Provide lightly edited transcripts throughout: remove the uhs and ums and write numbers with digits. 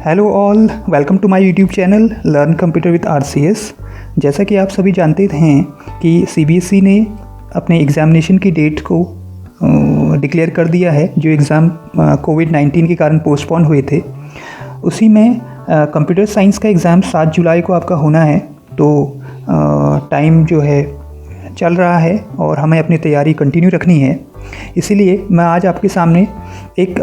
Hello all, welcome to my YouTube channel learn computer with RCS। जैसा कि आप सभी जानते हैं कि CBSE ने अपने एग्ज़ामिनेशन की डेट को डिक्लेयर कर दिया है। जो एग्ज़ाम कोविड-19 के कारण पोस्टपोन हुए थे, उसी में कंप्यूटर साइंस का एग्ज़ाम 7 जुलाई को आपका होना है। तो टाइम जो है चल रहा है और हमें अपनी तैयारी कंटिन्यू रखनी है। इसीलिए मैं आज आपके सामने एक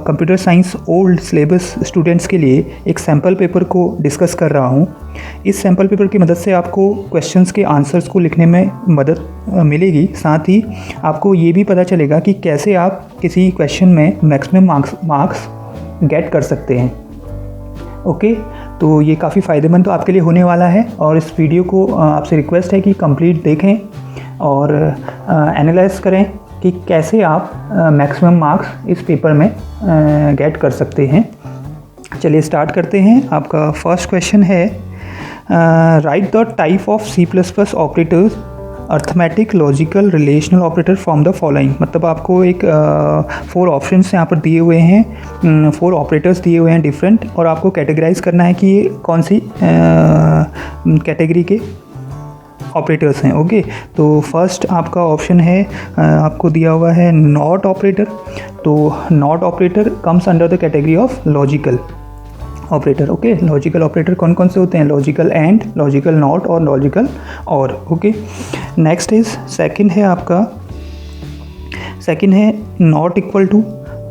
computer science old syllabus students के लिए एक सैम्पल पेपर को डिस्कस कर रहा हूँ। इस सैम्पल पेपर की मदद से आपको क्वेश्चंस के आंसर्स को लिखने में मदद मिलेगी। साथ ही आपको ये भी पता चलेगा कि कैसे आप किसी क्वेश्चन में मैक्सिमम मार्क्स गेट कर सकते हैं। ओके, तो ये काफ़ी फ़ायदेमंद तो आपके लिए होने वाला है और इस वीडियो को आपसे रिक्वेस्ट है कि कंप्लीट देखें और एनालाइज करें कि कैसे आप मैक्सिमम मार्क्स इस पेपर में गेट कर सकते हैं। चलिए स्टार्ट करते हैं। आपका फर्स्ट क्वेश्चन है, right the type of C++ operators arithmetic logical relational operator from the following. मतलब आपको एक 4 ऑप्शंस यहाँ पर दिए हुए हैं, 4 ऑपरेटर्स दिए हुए हैं डिफरेंट, और आपको कैटेगराइज करना है कि ये कौन सी कैटेगरी के ऑपरेटर्स हैं। ओके, तो फर्स्ट आपका ऑप्शन है, आपको दिया हुआ है नॉट ऑपरेटर। तो not operator comes under the category of logical operator. Okay, logical operator कौन कौन से होते हैं? लॉजिकल एंड, लॉजिकल नॉट और लॉजिकल और। ओके, नेक्स्ट इज सेकंड है आपका, सेकंड है नॉट इक्वल टू।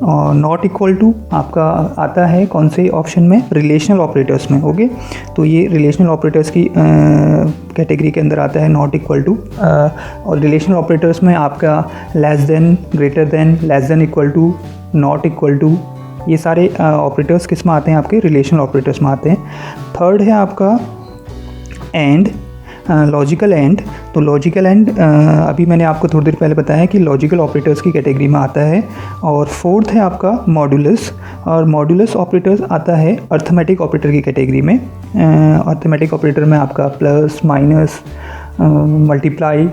और नॉट इक्वल टू आपका आता है कौन से ऑप्शन में? रिलेशनल ऑपरेटर्स में। ओके, तो ये रिलेशनल ऑपरेटर्स की कैटेगरी के अंदर आता है नॉट इक्वल टू। और रिलेशनल ऑपरेटर्स में आपका less than, greater than, less than equal to, not equal to, ये सारे ऑपरेटर्स किस में आते हैं? आपके रिलेशनल ऑपरेटर्स में आते हैं। थर्ड है आपका एंड, लॉजिकल एंड। तो लॉजिकल एंड अभी मैंने आपको थोड़ी देर पहले बताया कि लॉजिकल ऑपरेटर्स की कैटेगरी में आता है। और फोर्थ है आपका मॉडुलस, और मॉडुलस ऑपरेटर्स आता है अर्थमेटिक ऑपरेटर की कैटेगरी में। अर्थमेटिक ऑपरेटर में आपका plus, minus, multiply,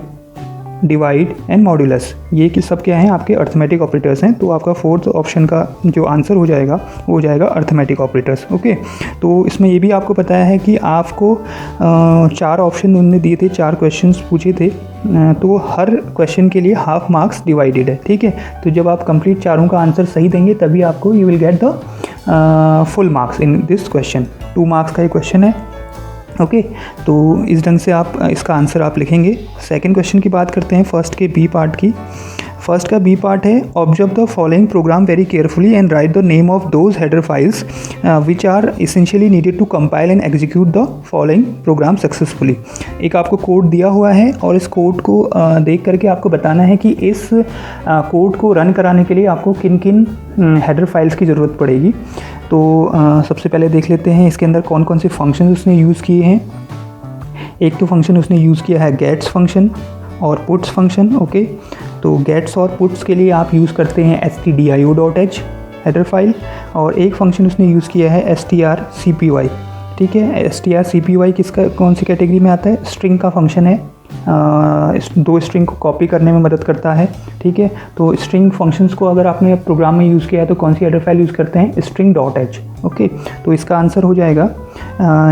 divide and modulus, ये कि सब क्या हैं? आपके अर्थमेटिक ऑपरेटर्स हैं। तो आपका फोर्थ ऑप्शन का जो आंसर हो जाएगा वो हो जाएगा अर्थमेटिक ऑपरेटर्स। ओके, तो इसमें ये भी आपको पता है कि आपको 4 ऑप्शन उन्होंने दिए थे, 4 क्वेश्चंस पूछे थे, तो हर क्वेश्चन के लिए हाफ मार्क्स डिवाइडेड है। ठीक है, तो जब आप कंप्लीट चारों का आंसर सही देंगे तभी आपको you will get the full marks in this question. 2 marks का ये क्वेश्चन है। ओके, तो इस ढंग से आप इसका आंसर आप लिखेंगे। सेकंड क्वेश्चन की बात करते हैं, फर्स्ट के बी पार्ट की। फर्स्ट का बी पार्ट है, observe the following program very carefully and write the name of those header files which are essentially needed to compile and execute the following program successfully. एक आपको code दिया हुआ है और इस कोड को देख करके आपको बताना है कि इस कोड को रन कराने के लिए आपको किन किन हेडर फाइल्स की ज़रूरत पड़ेगी। तो सबसे पहले देख लेते हैं इसके अंदर कौन कौन से फंक्शन उसने यूज़ किए हैं। एक तो फंक्शन उसने यूज़ किया है गेट्स फंक्शन और पुट्स फंक्शन। ओके, तो गेट्स और पुट्स के लिए आप यूज़ करते हैं stdio.h हेडर फाइल, और एक फंक्शन उसने यूज़ किया है strcpy। ठीक है, strcpy किसका, कौन सी कैटेगरी में आता है? स्ट्रिंग का फंक्शन है, 2 स्ट्रिंग को कॉपी करने में मदद करता है। ठीक है, तो स्ट्रिंग फंक्शंस को अगर आपने प्रोग्राम में यूज़ किया है तो कौन सी हेडर फाइल यूज़ करते हैं? string.h। ओके, तो इसका आंसर हो जाएगा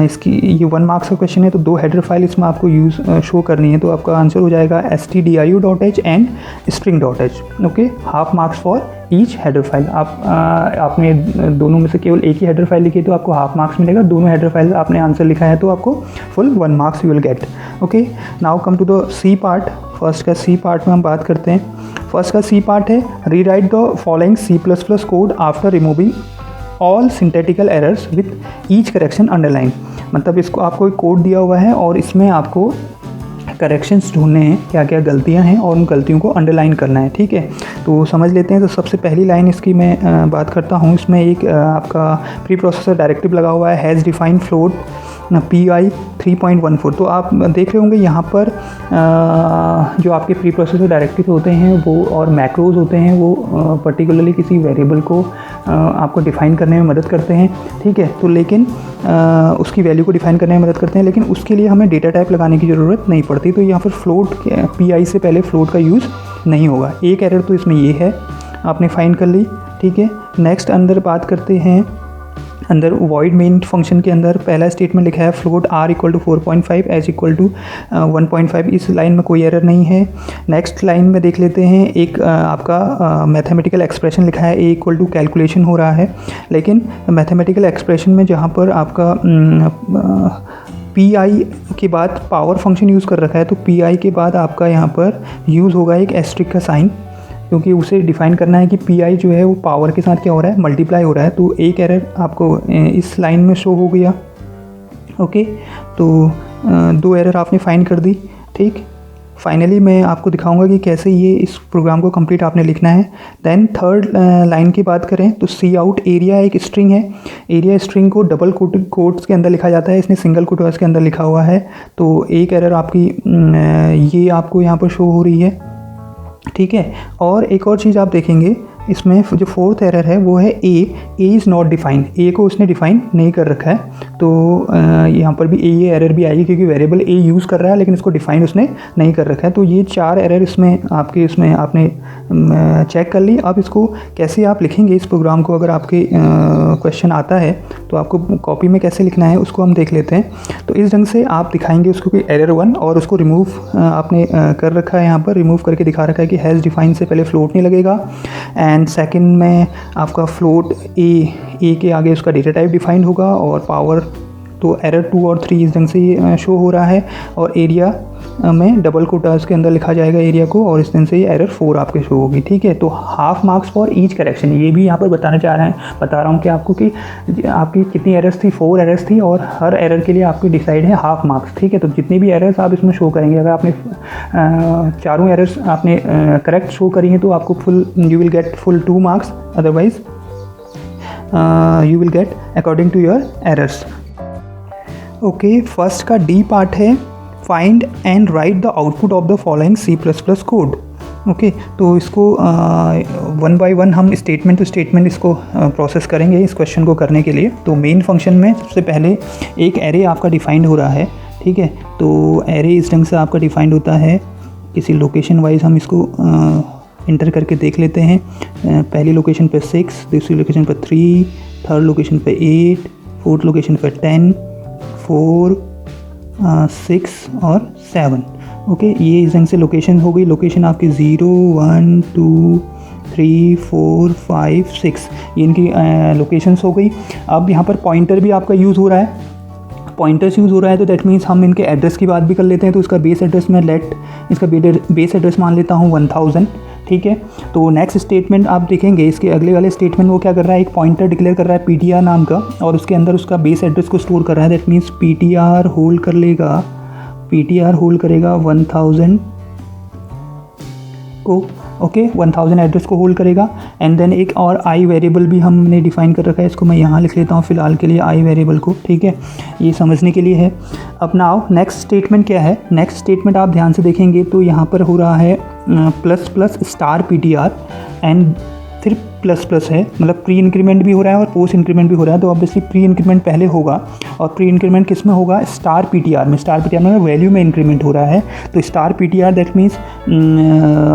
इसकी, ये 1 मार्क्स का क्वेश्चन है तो 2 हेडर फाइल इसमें आपको यूज़ शो करनी है। तो आपका आंसर हो जाएगा stdio.h and string.h। Okay, half marks for each header file. आपने दोनों में से केवल एक ही हेडर फाइल लिखी है तो आपको हाफ मार्क्स मिलेगा। दोनों हेडर फाइल आपने आंसर लिखा है तो आपको full 1 marks you will get. Okay, now come to the C part. First का सी पार्ट में हम बात करते हैं। फर्स्ट का सी पार्ट है, rewrite the following C++ code after removing all synthetical errors with each correction underline. मतलब इसको आपको एक कोड दिया हुआ है और इसमें आपको करेक्शंस ढूंढने हैं, क्या क्या गलतियां हैं और उन गलतियों को अंडरलाइन करना है। ठीक है, तो समझ लेते हैं। तो सबसे पहली लाइन इसकी मैं बात करता हूँ। इसमें एक आपका प्री प्रोसेसर डायरेक्टिव लगा हुआ है, हैज़ डिफाइंड फ्लोट PI 3.14। तो आप देख रहे होंगे यहाँ पर जो आपके प्री प्रोसेसर डायरेक्टिव होते हैं वो और मैक्रोज होते हैं वो पर्टिकुलरली किसी वेरिएबल को आपको डिफ़ाइन करने में मदद करते हैं। ठीक है, तो लेकिन उसकी वैल्यू को डिफ़ाइन करने में मदद करते हैं, लेकिन उसके लिए हमें डेटा टाइप लगाने की ज़रूरत नहीं पड़ती। तो यहाँ पर फ्लोट, PI से पहले फ्लोट का यूज़ नहीं होगा। एक एरर तो इसमें ये है, आपने फाइंड कर ली। ठीक है, नेक्स्ट अंदर बात करते हैं अंदर वॉइड मेन फंक्शन के अंदर पहला स्टेटमेंट लिखा है float r equal to 4.5 s equal to 1.5। इस लाइन में कोई एरर नहीं है। नेक्स्ट लाइन में देख लेते हैं, एक आपका मैथमेटिकल एक्सप्रेशन लिखा है a इक्वल टू कैलकुलेशन हो रहा है, लेकिन मैथमेटिकल एक्सप्रेशन में जहाँ पर आपका पी.आई. के बाद पावर फंक्शन यूज़ कर रखा है, तो पी.आई. के बाद आपका यहाँ पर यूज़ होगा एक एस्ट्रिक का साइन, क्योंकि उसे डिफ़ाइन करना है कि पी.आई. जो है वो पावर के साथ क्या हो रहा है, मल्टीप्लाई हो रहा है। तो एक एरर आपको इस लाइन में शो हो गया। ओके, तो 2 एरर आपने फाइंड कर दी। ठीक, फाइनली मैं आपको दिखाऊंगा कि कैसे ये इस प्रोग्राम को कंप्लीट आपने लिखना है। देन थर्ड लाइन की बात करें तो सी आउट एरिया एक स्ट्रिंग है। एरिया स्ट्रिंग को डबल कोट्स के अंदर लिखा जाता है, इसने सिंगल कोट्स के अंदर लिखा हुआ है। तो एक एरर आपकी ये आपको यहाँ पर शो हो रही है। ठीक है, और एक और चीज़ आप देखेंगे इसमें जो फोर्थ एरर है वो है ए इज़ नॉट डिफाइंड। ए को उसने डिफाइन नहीं कर रखा है, तो यहाँ पर भी ये एरर भी आएगी, क्योंकि वेरिएबल ए यूज़ कर रहा है लेकिन इसको डिफाइन उसने नहीं कर रखा है। तो ये 4 एरर इसमें आपने चेक कर ली। अब इसको कैसे आप लिखेंगे इस प्रोग्राम को, अगर आपके क्वेश्चन आता है तो आपको कॉपी में कैसे लिखना है उसको हम देख लेते हैं। तो इस ढंग से आप दिखाएंगे उसको कि एरर 1, और उसको रिमूव आपने कर रखा है, यहाँ पर रिमूव करके दिखा रखा है कि हैज़ डिफाइन से पहले फ्लोट नहीं लगेगा, एंड सेकंड में आपका फ्लोट ए के आगे उसका डेटा टाइप डिफाइंड होगा, और पावर तो एरर 2 और 3 इस ढंग से ये शो हो रहा है, और एरिया में डबल कोटास के अंदर लिखा जाएगा एरिया को, और इस दिन से ये एरर 4 आपके शो होगी। ठीक है, तो half marks for each correction, ये भी यहाँ पर बता रहा हूँ कि आपको कि आपकी कितनी एरर्स थी, 4 एरर्स थी, और हर एरर के लिए आपकी डिसाइड है हाफ मार्क्स। ठीक है, तो जितनी भी एरर्स आप इसमें शो करेंगे, अगर आपने चारों एरर्स आपने करेक्ट शो करी हैं तो आपको full you will get full 2 marks, otherwise you will get according to your errors. Okay, first का डी पार्ट है find and write the output of the following C++ code. Okay, तो इसको 1 by 1 हम statement to statement इसको process करेंगे इस question को करने के लिए। तो मेन फंक्शन में सबसे पहले एक एरे आपका डिफाइंड हो रहा है। ठीक है, तो एरे इस ढंग से आपका डिफाइंड होता है, किसी लोकेशन वाइज हम इसको इंटर करके देख लेते हैं। पहली लोकेशन पे 6, दूसरी लोकेशन पे 3, थर्ड लोकेशन पे 8, फोर्थ लोकेशन पे 10, 4, 6 और 7। ओके, ये इस ढंग से लोकेशन हो गई। लोकेशन आपकी 0, 1, 2, 3, 4, 5, 6 ये इनकी लोकेशंस हो गई। अब यहाँ पर पॉइंटर भी आपका यूज़ हो रहा है, पॉइंटर्स यूज़ हो रहा है, तो दैट मीन्स हम इनके एड्रेस की बात भी कर लेते हैं। तो इसका बेस एड्रेस में इसका बेस एड्रेस मान लेता हूँ 1000। ठीक है, तो नेक्स्ट स्टेटमेंट आप देखेंगे, इसके अगले वाले स्टेटमेंट वो क्या कर रहा है, एक पॉइंटर डिक्लेयर कर रहा है PTR नाम का, और उसके अंदर उसका बेस एड्रेस को स्टोर कर रहा है। दैट मीन्स PTR होल्ड करेगा 1000 को। ओके, 1000 एड्रेस को होल्ड करेगा, एंड देन एक और आई वेरिएबल भी हमने डिफाइन कर रखा है, इसको मैं यहाँ लिख लेता हूँ फिलहाल के लिए आई वेरिएबल को। ठीक है, ये समझने के लिए है। अब नाउ नेक्स्ट स्टेटमेंट क्या है, नेक्स्ट स्टेटमेंट आप ध्यान से देखेंगे तो यहाँ पर हो रहा है ++ PTR एंड फिर ++ है, मतलब प्री इंक्रीमेंट भी हो रहा है और पोस्ट इंक्रीमेंट भी हो रहा है। तो ऑब्वियसली प्री इंक्रीमेंट पहले होगा, और प्री इंक्रीमेंट किस में होगा, PTR में। PTR में वैल्यू में इंक्रीमेंट हो रहा है, तो PTR दैट मीन्स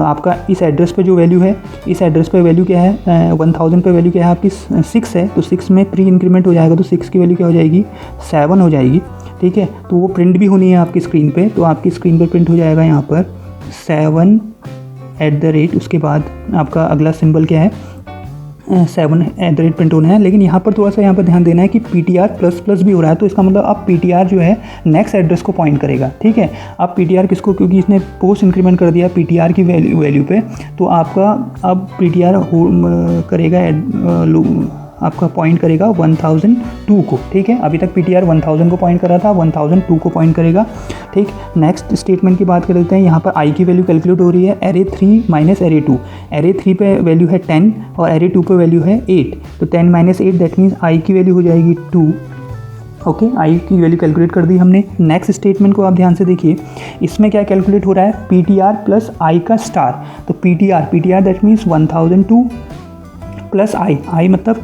आपका इस एड्रेस पे जो वैल्यू है, इस एड्रेस पे वैल्यू क्या है, 1000 पे वैल्यू क्या है आपकी 6 है, तो 6 में प्री इंक्रीमेंट हो जाएगा, तो 6 की वैल्यू क्या हो जाएगी, 7 हो जाएगी। ठीक है, तो वो प्रिंट भी होनी है आपकी स्क्रीन पे, तो आपकी स्क्रीन पर प्रिंट हो जाएगा यहाँ पर 7 उसके बाद आपका अगला सिंबल क्या है, 7 प्रिंट होना है। लेकिन यहाँ पर थोड़ा सा यहाँ पर ध्यान देना है कि PTR ++ भी हो रहा है, तो इसका मतलब अब PTR जो है नेक्स्ट एड्रेस को पॉइंट करेगा। ठीक है, अब PTR किसको, क्योंकि इसने पोस्ट इंक्रीमेंट कर दिया PTR की वैल्यू पे, तो आपका अब PTR करेगा आपका पॉइंट करेगा 1002 को। ठीक है, अभी तक PTR 1000 को पॉइंट कर रहा था, 1002 को पॉइंट करेगा। ठीक, नेक्स्ट स्टेटमेंट की बात कर लेते हैं। यहाँ पर आई की वैल्यू कैलकुलेट हो रही है, array 3 - array 2। array 3 पे वैल्यू है 10 और array 2 पे वैल्यू है 8, तो 10 - 8 दैट मीन्स आई की वैल्यू हो जाएगी 2। ओके, आई की वैल्यू कैलकुलेट कर दी हमने। नेक्स्ट स्टेटमेंट को आप ध्यान से देखिए, इसमें क्या कैलकुलेट हो रहा है, PTR + i का स्टार। तो PTR दैट मीन्स 1002 + i मतलब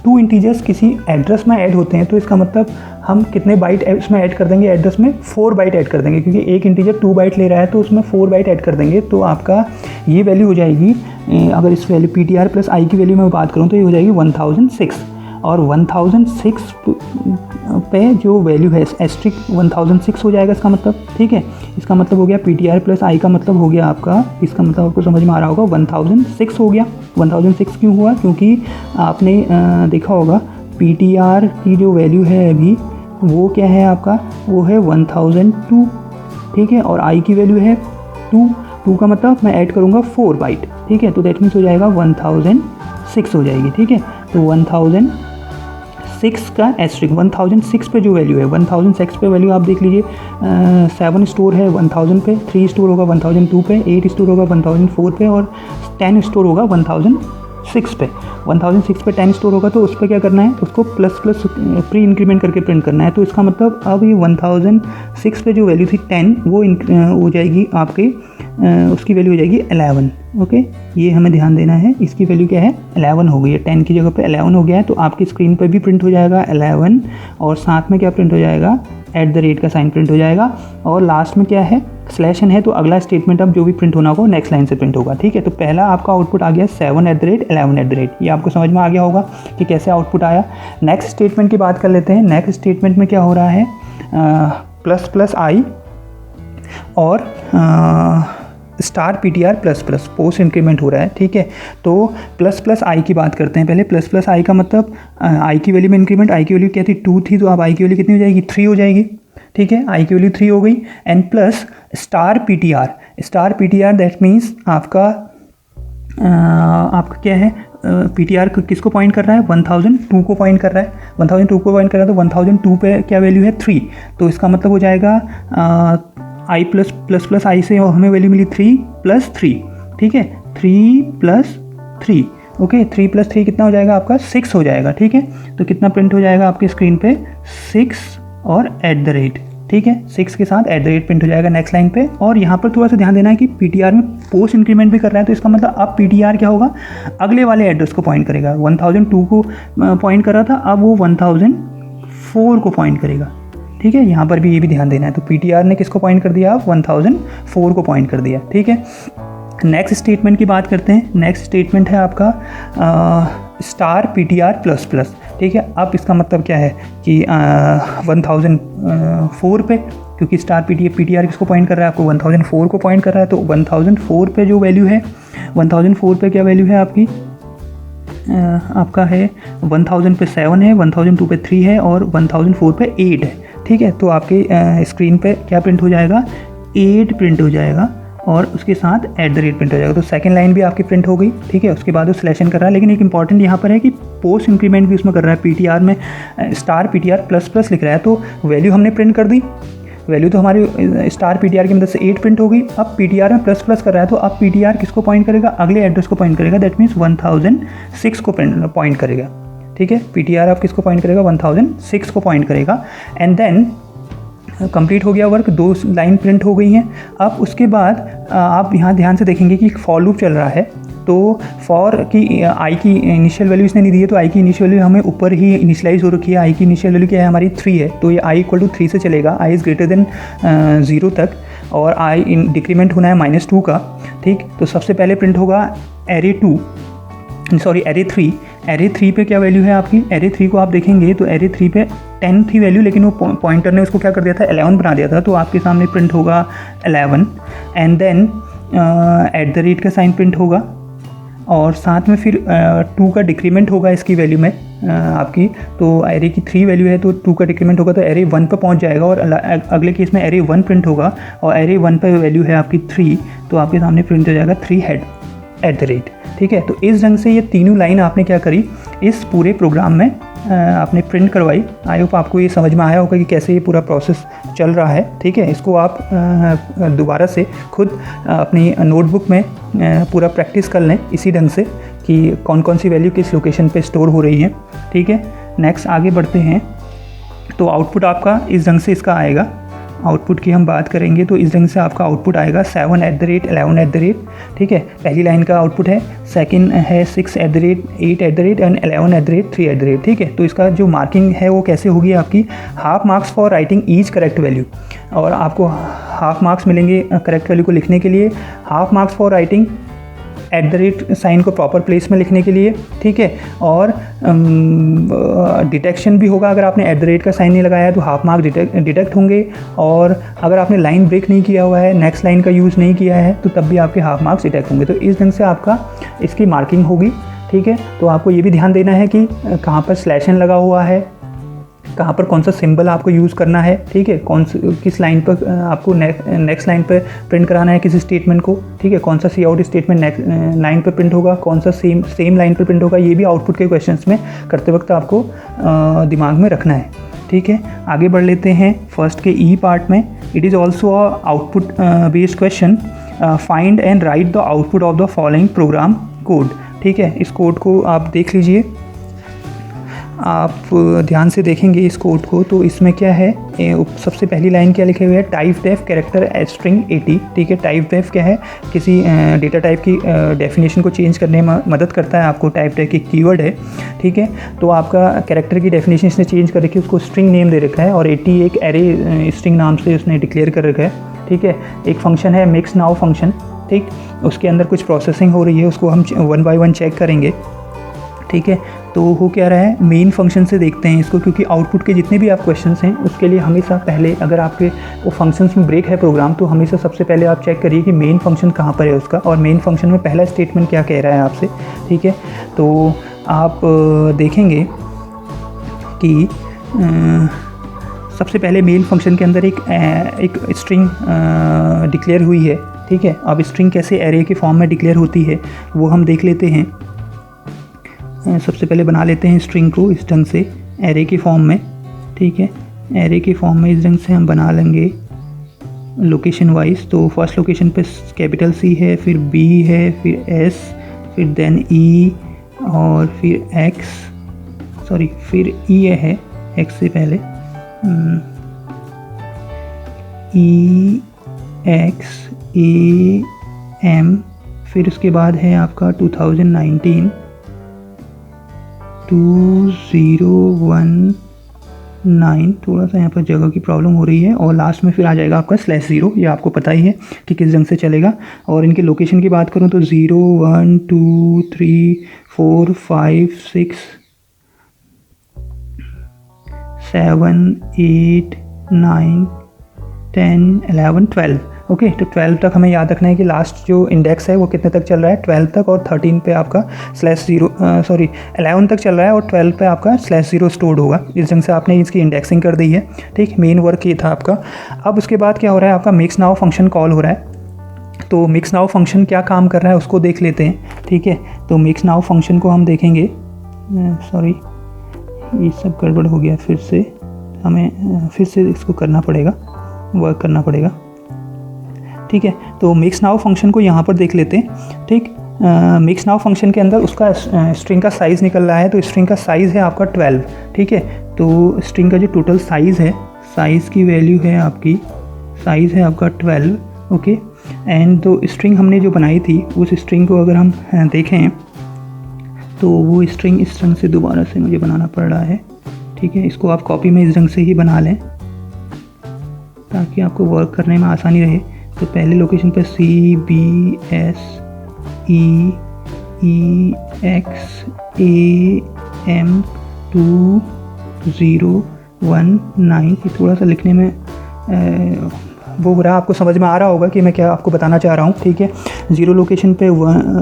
2 इंटीजर्स किसी एड्रेस में ऐड होते हैं, तो इसका मतलब हम कितने बाइट इसमें ऐड कर देंगे, एड्रेस में 4 बाइट ऐड कर देंगे, क्योंकि एक इंटीजर 2 बाइट ले रहा है, तो उसमें 4 बाइट ऐड कर देंगे। तो आपका ये वैल्यू हो जाएगी, अगर इस वैल्यू PTR + i की वैल्यू में बात करूँ तो ये हो जाएगी 1006। और 1006 पे जो वैल्यू है एस्ट्रिक 1006 हो जाएगा इसका मतलब, ठीक है। इसका मतलब हो गया PTR प्लस आई का मतलब हो गया आपका, इसका मतलब आपको समझ में आ रहा होगा 1006 हो गया। 1006 क्यों हुआ? क्योंकि आपने देखा होगा PTR की जो वैल्यू है अभी वो क्या है आपका, वो है 1002, ठीक है। और आई की वैल्यू है 2 का मतलब मैं ऐड करूँगा 4 बाइट, ठीक है। तो दैट मीन्स हो जाएगा 1006 हो जाएगी, ठीक है। तो 1006 का एस्ट्रिक 1006 पे जो वैल्यू है, 1006 पे वैल्यू आप देख लीजिए, 7 स्टोर है 1000 पे, 3 स्टोर होगा 1002 पे, 8 स्टोर होगा 1004 पे और 10 स्टोर होगा 1006 पे। 1006 पे 10 स्टोर होगा तो उस पर क्या करना है, उसको प्लस प्लस प्री इंक्रीमेंट करके प्रिंट करना है। तो इसका मतलब अब ये 1006 पे जो वैल्यू थी 10 वो हो जाएगी आपके, उसकी वैल्यू हो जाएगी 11, ओके। ये हमें ध्यान देना है, इसकी वैल्यू क्या है 11 हो गई है, 10 की जगह पे 11 हो गया है। तो आपकी स्क्रीन पर भी प्रिंट हो जाएगा 11 और साथ में क्या प्रिंट हो जाएगा, @ का साइन प्रिंट हो जाएगा और लास्ट में क्या है /n है। तो अगला स्टेटमेंट अब जो भी प्रिंट होना होगा नेक्स्ट लाइन से प्रिंट होगा, ठीक है। तो पहला आपका आउटपुट आ गया 7 @ 11 ये आपको समझ में आ गया होगा कि कैसे आउटपुट आया। नेक्स्ट स्टेटमेंट की बात कर लेते हैं। नेक्स्ट स्टेटमेंट में क्या हो रहा है, प्लस आई और *PTR प्लस पोस्ट इंक्रीमेंट हो रहा है, ठीक है। तो प्लस आई की बात करते हैं पहले। प्लस आई का मतलब आई की वैल्यू में इंक्रीमेंट, आई की वैल्यू क्या थी 2 थी, तो अब आई की वैल्यू कितनी हो जाएगी 3 हो जाएगी, ठीक है। आई की वैल्यू 3 हो गई and plus *PTR that means आपका क्या है, PTR किसको पॉइंट कर रहा है, 1002 को पॉइंट कर रहा है, 1002 को पॉइंट कर रहा है। तो 1002 पे क्या वैल्यू है 3, तो इसका मतलब हो जाएगा आई प्लस आई से हमें वैल्यू मिली 3 + 3, ठीक है। 3 + 3, ओके। 3 + 3 कितना हो जाएगा आपका 6 हो जाएगा, ठीक है। तो कितना प्रिंट हो जाएगा आपकी स्क्रीन पे 6 और @ ठीक है, 6 के साथ @ प्रिंट हो जाएगा नेक्स्ट लाइन पे। और यहाँ पर थोड़ा सा ध्यान देना है कि PTR में पोस्ट इंक्रीमेंट भी कर रहा है, तो इसका मतलब अब PTR क्या होगा, अगले वाले एड्रेस को पॉइंट करेगा। 1002 को पॉइंट कर रहा था, अब वो 1004 को पॉइंट करेगा, ठीक है। यहाँ पर भी ये भी ध्यान देना है। तो PTR ने किसको पॉइंट कर दिया, 1004 को पॉइंट कर दिया, ठीक है। नेक्स्ट स्टेटमेंट की बात करते हैं। नेक्स्ट स्टेटमेंट है आपका *PTR प्लस, ठीक है। अब इसका मतलब क्या है कि 1004 पे, क्योंकि *PTR किसको पॉइंट कर रहा है, आपको 1004 को पॉइंट कर रहा है। तो 1004 पे जो वैल्यू है, 1004 पे क्या वैल्यू है आपकी, आपका है 1000 पे 7 है, 1002 पे 3 है और 1004 पे 8 है, ठीक है। तो आपके स्क्रीन पे क्या प्रिंट हो जाएगा, 8 प्रिंट हो जाएगा और उसके साथ @ प्रिंट हो जाएगा। तो सेकंड लाइन भी आपकी प्रिंट हो गई, ठीक है। उसके बाद वो /n कर रहा है, लेकिन एक इंपॉर्टेंट यहाँ पर है कि पोस्ट इंक्रीमेंट भी उसमें कर रहा है। PTR में *PTR प्लस लिख रहा है, तो वैल्यू हमने प्रिंट कर दी, वैल्यू तो हमारी *PTR की मदद से 8 प्रिंट हो गई। अब PTR में प्लस कर रहा है, तो अब PTR किसको पॉइंट करेगा, अगले एड्रेस को पॉइंट करेगा, दैट मीन्स 1006 को पॉइंट करेगा, ठीक है। PTR आप किसको पॉइंट करेगा, 1006 को पॉइंट करेगा। एंड देन कंप्लीट हो गया वर्क, 2 लाइन प्रिंट हो गई हैं। अब उसके बाद आप यहाँ ध्यान से देखेंगे कि फॉर लूप चल रहा है। तो फॉर की आई की इनिशियल वैल्यू इसने नहीं दी है, तो आई की इनिशियल वैल्यू हमें ऊपर ही इनिशियलाइज हो रखी है। आई की इनिशियल वैल्यू क्या है हमारी 3 है, तो ये आई = 3 से चलेगा, आई > 0 तक, और आई डिक्रीमेंट होना है -2 का, ठीक। तो सबसे पहले प्रिंट होगा array 3 पे क्या वैल्यू है आपकी, array 3 को आप देखेंगे तो array 3 पे 10 थी वैल्यू, लेकिन वो पॉइंटर ने उसको क्या कर दिया था, 11 बना दिया था। तो आपके सामने प्रिंट होगा 11 एंड देन @ का साइन प्रिंट होगा और साथ में फिर 2 का डिक्रीमेंट होगा इसकी वैल्यू में आपकी। तो array की 3 वैल्यू है तो 2 का डिक्रीमेंट होगा, तो array 1 पे पहुंच जाएगा और अगले केस में array 1 प्रिंट होगा और array 1 पे वैल्यू है आपकी 3, तो आपके सामने प्रिंट हो जाएगा 3 @ ठीक है। तो इस ढंग से ये तीनों लाइन आपने क्या करी, इस पूरे प्रोग्राम में आपने प्रिंट करवाई। आई होप आपको ये समझ में आया होगा कि कैसे ये पूरा प्रोसेस चल रहा है, ठीक है। इसको आप दोबारा से खुद अपनी नोटबुक में पूरा प्रैक्टिस कर लें इसी ढंग से कि कौन कौन सी वैल्यू किस लोकेशन पे स्टोर हो रही है, ठीक है। नेक्स्ट आगे बढ़ते हैं। तो आउटपुट आपका इस ढंग से इसका आएगा। आउटपुट की हम बात करेंगे तो इस ढंग से आपका आउटपुट आएगा 7 @ 11 ठीक है। पहली लाइन का आउटपुट है, सेकंड है 6 @ 8 एंड 11 @ 3 ठीक है। तो इसका जो मार्किंग है वो कैसे होगी आपकी, half marks for writing each correct value, और आपको हाफ मार्क्स मिलेंगे करेक्ट वैल्यू को लिखने के लिए, half marks for writing @ sign को प्रॉपर प्लेस में लिखने के लिए, ठीक है। और डिटेक्शन भी होगा, अगर आपने @ का साइन नहीं लगाया तो हाफ मार्क डिडक्ट होंगे। और अगर आपने लाइन ब्रेक नहीं किया हुआ है, नेक्स्ट लाइन का यूज़ नहीं किया है, तो तब भी आपके हाफ मार्क्स डिडक्ट होंगे। तो इस ढंग से आपका इसकी मार्किंग होगी, ठीक है। तो आपको ये भी ध्यान देना है कि कहाँ पर स्लैश एन लगा हुआ है, कहाँ पर कौन सा सिंबल आपको यूज़ करना है, ठीक है। किस लाइन पर आपको नेक्स्ट लाइन पर प्रिंट कराना है किसी स्टेटमेंट को, ठीक है। कौन सा सी आउट स्टेटमेंट नेक्स्ट लाइन पर प्रिंट होगा, कौन सा सेम लाइन पर प्रिंट होगा, ये भी आउटपुट के क्वेश्चंस में करते वक्त आपको दिमाग में रखना है, ठीक है। आगे बढ़ लेते हैं फर्स्ट के ई पार्ट में। It is also output based question. Find and write the output of the following program code, ठीक है। इस कोड को आप देख लीजिए, आप ध्यान से देखेंगे इस कोड को तो इसमें क्या है, सबसे पहली लाइन क्या लिखे हुए है, टाइप डेफ कैरेक्टर स्ट्रिंग 80, ठीक है। टाइप डेफ क्या है, किसी डेटा टाइप की डेफिनेशन को चेंज करने में मदद करता है आपको। टाइप डेफ की कीवर्ड है, ठीक है। तो आपका कैरेक्टर की डेफिनेशन इसने चेंज कर रखी है, उसको स्ट्रिंग नेम दे रखा है, और 80 एक एरे स्ट्रिंग नाम से उसने डिक्लेयर कर रखा है, ठीक है। एक फंक्शन है मिक्स नाउ फंक्शन, ठीक, उसके अंदर कुछ प्रोसेसिंग हो रही है, उसको हम 1 बाय 1 चेक करेंगे, ठीक है। तो हो क्या रहा है, मेन फंक्शन से देखते हैं इसको, क्योंकि आउटपुट के जितने भी आप क्वेश्चंस हैं उसके लिए हमेशा पहले, अगर आपके वो फंक्शंस में ब्रेक है प्रोग्राम, तो हमेशा सबसे पहले आप चेक करिए कि मेन फंक्शन कहाँ पर है उसका, और मेन फंक्शन में पहला स्टेटमेंट क्या कह रहा है आपसे, ठीक है। तो आप देखेंगे कि सबसे पहले मेन फंक्शन के अंदर एक स्ट्रिंग डिक्लेयर हुई है, ठीक है। अब स्ट्रिंग कैसे एरे के फॉर्म में डिक्लेयर होती है वो हम देख लेते हैं। सबसे पहले बना लेते हैं स्ट्रिंग को इस ढंग से एरे के फॉर्म में, ठीक है। एरे के फॉर्म में इस ढंग से हम बना लेंगे लोकेशन वाइज। तो फर्स्ट लोकेशन पे कैपिटल C है, फिर B है, फिर S, फिर देन E, और फिर फिर E है X से पहले, E X A M, फिर उसके बाद है आपका 2019 2019, थोड़ा सा यहाँ पर जगह की प्रॉब्लम हो रही है, और लास्ट में फिर आ जाएगा आपका /0। ये आपको पता ही है कि किस ढंग से चलेगा। और इनके लोकेशन की बात करूँ तो 0 1 2 3 4 5 6 7 8 9 10 11 12, ओके। तो 12 तक हमें याद रखना है कि लास्ट जो इंडेक्स है वो कितने तक चल रहा है, 12 तक, और 13 पे आपका /0 11 तक चल रहा है, और 12 पे आपका /0 स्टोर्ड होगा। इस ढंग से आपने इसकी इंडेक्सिंग कर दी है, ठीक। मेन वर्क ये था आपका। अब उसके बाद क्या हो रहा है, आपका मिक्स नाउ फंक्शन कॉल हो रहा है। तो मिक्स नाउ फंक्शन क्या काम कर रहा है उसको देख लेते हैं, ठीक है। तो मिक्स नाउ फंक्शन को हम देखेंगे, ये सब गड़बड़ हो गया, फिर से हमें फिर से इसको करना पड़ेगा, वर्क करना पड़ेगा, ठीक है। तो मिक्स नाउ फंक्शन को यहाँ पर देख लेते हैं, ठीक। मिक्स नाउ फंक्शन के अंदर उसका स्ट्रिंग का साइज़ निकल रहा है, तो स्ट्रिंग का साइज़ है आपका 12, ठीक है। तो स्ट्रिंग का जो टोटल साइज़ है, साइज़ की वैल्यू है आपकी, साइज़ है आपका 12, ओके। एंड तो स्ट्रिंग हमने जो बनाई थी उस स्ट्रिंग को अगर हम देखें तो वो स्ट्रिंग इस ढंग से दोबारा से मुझे बनाना पड़ रहा है, ठीक है। इसको आप कॉपी में इस ढंग से ही बना लें ताकि आपको वर्क करने में आसानी रहे। तो पहले लोकेशन पे C B S E E X A M 2 0 1 9, ये थोड़ा सा लिखने में वो हो रहा है, आपको समझ में आ रहा होगा कि मैं क्या आपको बताना चाह रहा हूँ, ठीक है। 0 लोकेशन पे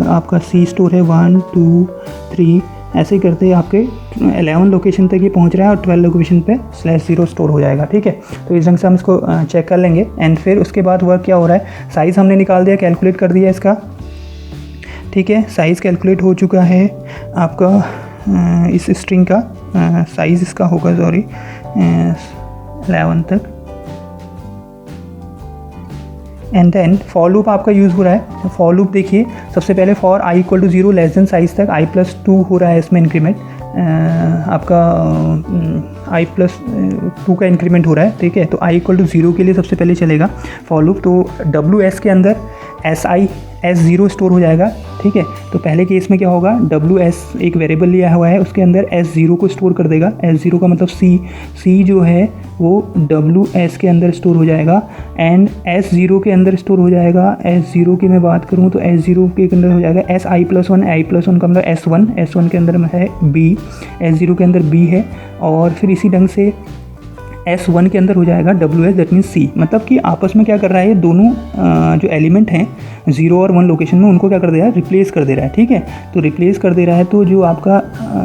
आपका C स्टोर है, 1 2 3, ऐसे ही करते आपके 11 लोकेशन तक ये पहुंच रहा है, और 12 लोकेशन पे /0 स्टोर हो जाएगा, ठीक है। तो इस ढंग से हम इसको चेक कर लेंगे। एंड फिर उसके बाद वर्क क्या हो रहा है, साइज़ हमने निकाल दिया, कैलकुलेट कर दिया इसका, ठीक है। साइज़ कैलकुलेट हो चुका है आपका, इस स्ट्रिंग का साइज़ इसका होगा 11 तक। एंड देन फॉर लूप आपका यूज़ हो रहा है। फॉर लूप देखिए, सबसे पहले फॉर i = 0 < साइज़ तक i+2 हो रहा है इसमें इंक्रीमेंट, आपका i+2 का इंक्रीमेंट हो रहा है, ठीक है। तो i = 0 के लिए सबसे पहले चलेगा फॉर लूप। तो WS के अंदर SI S0 स्टोर हो जाएगा, ठीक है। तो पहले केस में क्या होगा, WS एक वेरिएबल लिया हुआ है, उसके अंदर S0 को स्टोर कर देगा। S0 का मतलब C जो है वो WS के अंदर स्टोर हो जाएगा एंड S0 के अंदर स्टोर हो जाएगा। S0 की मैं बात करूँ तो S0 के अंदर हो जाएगा Si+1, i+1 का मतलब S1 के अंदर में है B, S0 के अंदर B है, और फिर इसी ढंग से S1 के अंदर हो जाएगा WS, दैट मीन्स C। मतलब कि आपस में क्या कर रहा है, ये दोनों जो एलिमेंट हैं 0 और 1 लोकेशन में, उनको क्या कर दे रहा है, रिप्लेस कर दे रहा है। ठीक है, तो रिप्लेस कर दे रहा है, तो जो आपका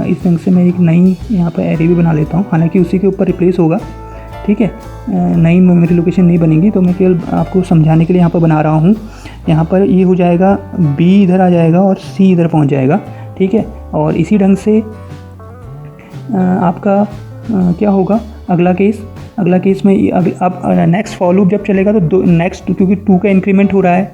इस ढंग से मैं एक नई यहाँ पर एरे भी बना लेता हूँ, हालांकि उसी के ऊपर रिप्लेस होगा। ठीक है, नई मेमोरी लोकेशन नहीं बनेगी, तो मैं केवल आपको समझाने के लिए यहाँ पर बना रहा हूँ। यहाँ पर ये हो जाएगा B इधर आ जाएगा और C इधर पहुँच जाएगा। ठीक है, और इसी ढंग से आपका क्या होगा, अगला केस में अब नेक्स्ट फॉर लूप जब चलेगा तो नेक्स्ट, क्योंकि 2 का इंक्रीमेंट हो रहा है,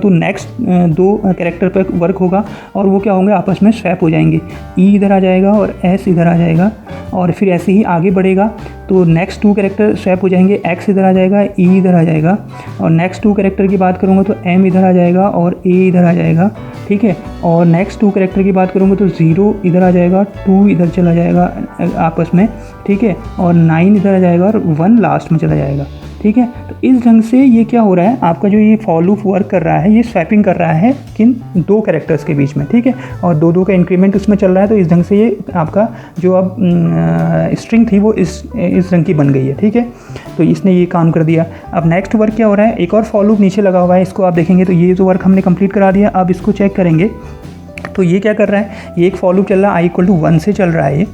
तो नेक्स्ट 2 कैरेक्टर पर वर्क होगा और वो क्या होंगे, आपस में स्वैप हो जाएंगे। E इधर आ जाएगा और S इधर आ जाएगा, और फिर ऐसे ही आगे बढ़ेगा तो नेक्स्ट 2 कैरेक्टर स्वैप हो जाएंगे। X इधर आ जाएगा, E इधर आ जाएगा, और नेक्स्ट 2 कैरेक्टर की बात करूँगा तो M इधर आ जाएगा और A इधर आ जाएगा। ठीक है, और नेक्स्ट 2 कैरेक्टर की बात करूँगा तो 0 इधर आ जाएगा, 2 इधर चला जाएगा आपस में। ठीक है, और 9 इधर आ जाएगा और 1 लास्ट में चला जाएगा। ठीक है, तो इस ढंग से ये क्या हो रहा है, आपका जो ये फॉर लूप वर्क कर रहा है, ये स्वैपिंग कर रहा है किन 2 कैरेक्टर्स के बीच में। ठीक है, और 2 का इंक्रीमेंट उसमें चल रहा है, तो इस ढंग से ये आपका जो अब स्ट्रिंग थी वो इस ढंग की बन गई है। ठीक है, तो इसने ये काम कर दिया। अब नेक्स्ट वर्क क्या हो रहा है, एक और फॉर लूप नीचे लगा हुआ है, इसको आप देखेंगे तो ये जो वर्क हमने कंप्लीट करा दिया। अब इसको चेक करेंगे तो ये क्या कर रहा है, ये एक फॉर लूप चल रहा है, i=1 से चल रहा है ये,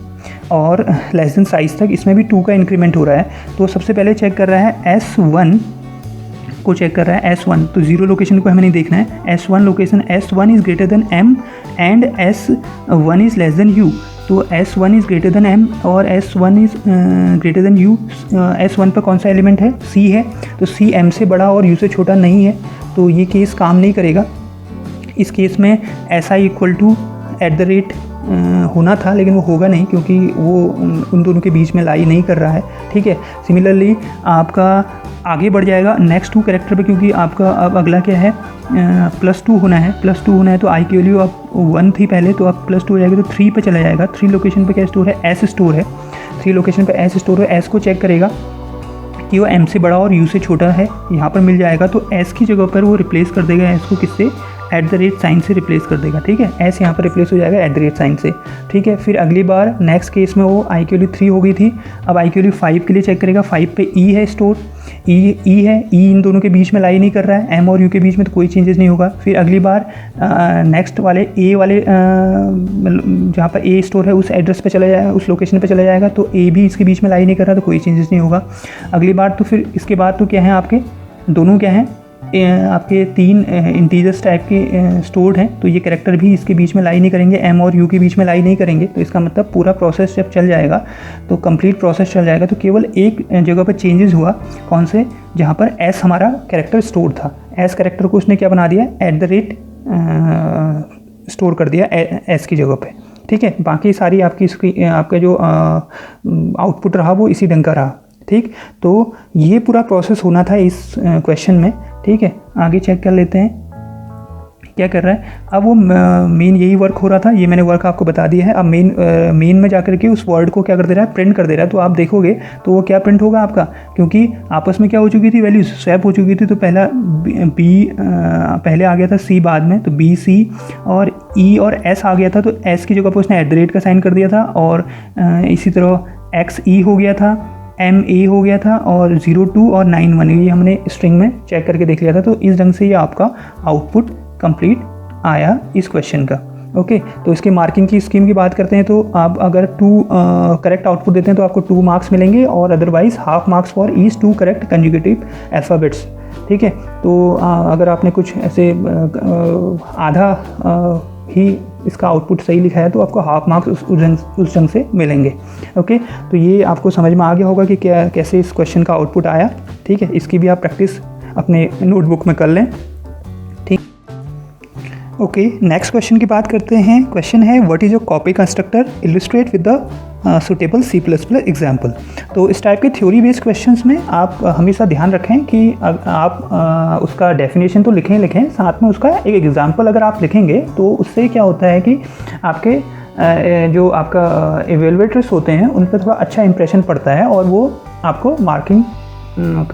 और लेस देन साइज तक, इसमें भी 2 का इंक्रीमेंट हो रहा है। तो सबसे पहले चेक कर रहा है S1 को, चेक कर रहा है S1, तो 0 लोकेशन को हमें नहीं देखना है, S1 location, S1 is greater than M and S1 is less then U। तो S1 is greater than M और S1 is greater than U। S1 पर कौन सा एलिमेंट है, C है, तो C M से बड़ा और U से छोटा नहीं है, तो ये केस काम नहीं करेगा। इस केस में SI=@ होना था, लेकिन वो होगा नहीं क्योंकि वो उन दोनों के बीच में लाई नहीं कर रहा है। ठीक है, सिमिलरली आपका आगे बढ़ जाएगा नेक्स्ट 2 कैरेक्टर पे, क्योंकि आपका अब अगला क्या है, +2 होना है, तो I की वैल्यू अब 1 थी पहले, तो अब +2 हो जाएगी, तो 3 पे चला जाएगा। 3 लोकेशन पे क्या स्टोर है, S स्टोर है, 3 लोकेशन पे S स्टोर है। S को चेक करेगा कि वो M से बड़ा और U से छोटा है, यहाँ पर मिल जाएगा, तो S की जगह पर वो रिप्लेस कर देगा S को, किससे, @ साइन से रिप्लेस कर देगा। ठीक है, S यहाँ पर रिप्लेस हो जाएगा @ साइन से। ठीक है, फिर अगली बार नेक्स्ट केस में वो I की वैल्यू 3 हो गई थी, अब I की वैल्यू 5 के लिए चेक करेगा। 5 पे E है स्टोर, E है, E इन दोनों के बीच में लाई नहीं कर रहा है, M और U के बीच में, तो कोई चेंजेस नहीं होगा। फिर अगली बार नेक्स्ट वाले A वाले जहाँ पर A स्टोर है उस एड्रेस पे चला जाएगा, उस लोकेशन पे चला जाएगा, तो A भी इसके बीच में लाई नहीं कर रहा, तो कोई चेंजेस नहीं होगा। अगली बार तो फिर इसके बाद तो क्या है, आपके दोनों क्या हैं, आपके 3 इंटीजर्स टाइप के स्टोर्ड हैं, तो ये कैरेक्टर भी इसके बीच में लाई नहीं करेंगे, M और U के बीच में लाई नहीं करेंगे। तो इसका मतलब पूरा प्रोसेस जब चल जाएगा तो कंप्लीट प्रोसेस चल जाएगा, तो केवल एक जगह पर चेंजेस हुआ, कौन से, जहाँ पर S हमारा कैरेक्टर स्टोर था, S कैरेक्टर को उसने क्या बना दिया, @ स्टोर कर दिया S की जगह पे। ठीक है, बाकी सारी आपकी आपका जो आउटपुट रहा वो इसी ढंग का रहा। ठीक, तो ये पूरा प्रोसेस होना था इस क्वेश्चन में। ठीक है, आगे चेक कर लेते हैं क्या कर रहा है। अब वो मेन यही वर्क हो रहा था, ये मैंने वर्क आपको बता दिया है। अब मेन में जाकर के उस वर्ड को क्या कर दे रहा है, प्रिंट कर दे रहा है। तो आप देखोगे तो वो क्या प्रिंट होगा आपका, क्योंकि आपस में क्या हो चुकी थी, वैल्यूज स्वैप हो चुकी थी। तो पहला B पहले आ गया था, C बाद में, तो B C और E और S आ गया था। तो S की जगह पर उसने @ का साइन कर दिया था, और इसी तरह X E हो गया था, M A हो गया था, और 0 2 और 9 1 ये हमने स्ट्रिंग में चेक करके देख लिया था। तो इस ढंग से ये आपका आउटपुट कंप्लीट आया इस क्वेश्चन का। ओके, तो इसके मार्किंग की स्कीम की बात करते हैं, तो आप अगर 2 करेक्ट आउटपुट देते हैं तो आपको 2 मार्क्स मिलेंगे, और otherwise ½ marks for each 2 correct conjugative alphabets. ठीक है, तो अगर आपने कुछ ऐसे आधा ही इसका आउटपुट सही लिखा है तो आपको ½ मार्क्स उस ढंग से मिलेंगे। ओके, तो ये आपको समझ में आ गया होगा कि कैसे इस क्वेश्चन का आउटपुट आया। ठीक है, इसकी भी आप प्रैक्टिस अपने नोटबुक में कर लें। ठीक, ओके, नेक्स्ट क्वेश्चन की बात करते हैं। क्वेश्चन है what is your copy constructor, illustrate with the suitable C plus plus example. तो इस टाइप के थ्योरी बेस्ड क्वेश्चंस में आप हमेशा ध्यान रखें कि आप उसका डेफिनेशन तो लिखें, साथ में उसका एक एग्जाम्पल अगर आप लिखेंगे तो उससे क्या होता है कि आपके जो आपका इवेलुएटर्स होते हैं उन पर थोड़ा अच्छा इंप्रेशन पड़ता है और वो आपको मार्किंग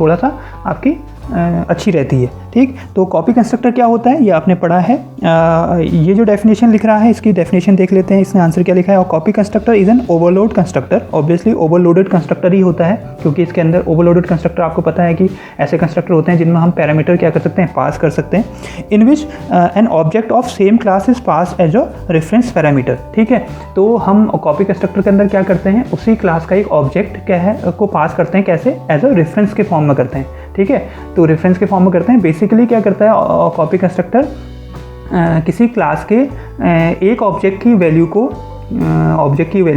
थोड़ा सा आपकी अच्छी रहती है। ठीक, तो कॉपी कंस्ट्रक्टर क्या होता है ये आपने पढ़ा है। ये जो डेफिनेशन लिख रहा है इसकी डेफिनेशन देख लेते हैं, इसने आंसर क्या लिखा है। और copy constructor is an overload constructor, obviously overloaded constructor ही होता है क्योंकि इसके अंदर ओवरलोडेड कंस्ट्रक्टर आपको पता है कि ऐसे कंस्ट्रक्टर होते हैं जिनमें हम पैरामीटर क्या कर सकते हैं, पास कर सकते हैं। In which an object of same class is pass as a reference parameter. ठीक है, तो हम कॉपी कंस्ट्रक्टर के अंदर क्या करते हैं, उसी क्लास का एक ऑब्जेक्ट क्या है को पास करते हैं, कैसे, एज अ रेफरेंस के फॉर्म में करते हैं। ठीक है, तो रेफरेंस के फॉर्म में करते हैं। बेसिकली क्या करता है कॉपी कंस्ट्रक्टर, किसी क्लास के एक ऑब्जेक्ट की वैल्यू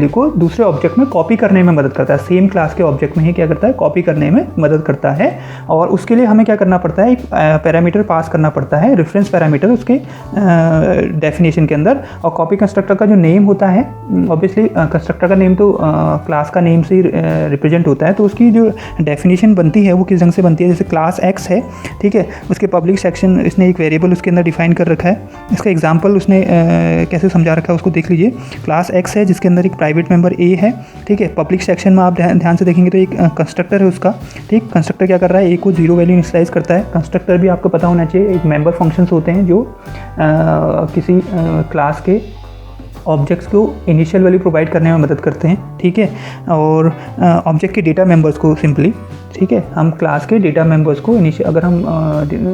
को दूसरे ऑब्जेक्ट में कॉपी करने में मदद करता है। सेम क्लास के ऑब्जेक्ट में ही क्या करता है, कॉपी करने में मदद करता है। और उसके लिए हमें क्या करना पड़ता है, एक पैरामीटर पास करना पड़ता है, रेफरेंस पैरामीटर उसके डेफिनेशन के अंदर। और कॉपी कंस्ट्रक्टर का जो नेम होता है, ऑब्वियसली कंस्ट्रक्टर का नेम तो क्लास का नेम से रिप्रेजेंट होता है, तो उसकी जो डेफिनेशन बनती है वो किस ढंग से बनती है। जैसे क्लास एक्स है, ठीक है, उसके पब्लिक सेक्शन इसने एक वेरिएबल उसके अंदर डिफाइन कर रखा है। इसका एग्जाम्पल उसने कैसे समझा रखा है उसको देख लीजिए। क्लास एक्स है जिसके अंदर एक प्राइवेट मेंबर ए है। ठीक है, पब्लिक सेक्शन में आप ध्यान से देखेंगे तो एक कंस्ट्रक्टर है उसका। ठीक, कंस्ट्रक्टर क्या कर रहा है, ए को 0 वैल्यू इनिशियलाइज करता है। कंस्ट्रक्टर भी आपको पता होना चाहिए, एक मेंबर फंक्शंस होते हैं जो किसी क्लास के ऑब्जेक्ट्स को इनिशियल वैल्यू प्रोवाइड करने में मदद करते हैं। ठीक है, और ऑब्जेक्ट के डेटा मेंबर्स को सिंपली, ठीक है, हम क्लास के डेटा मेंबर्स को अगर हम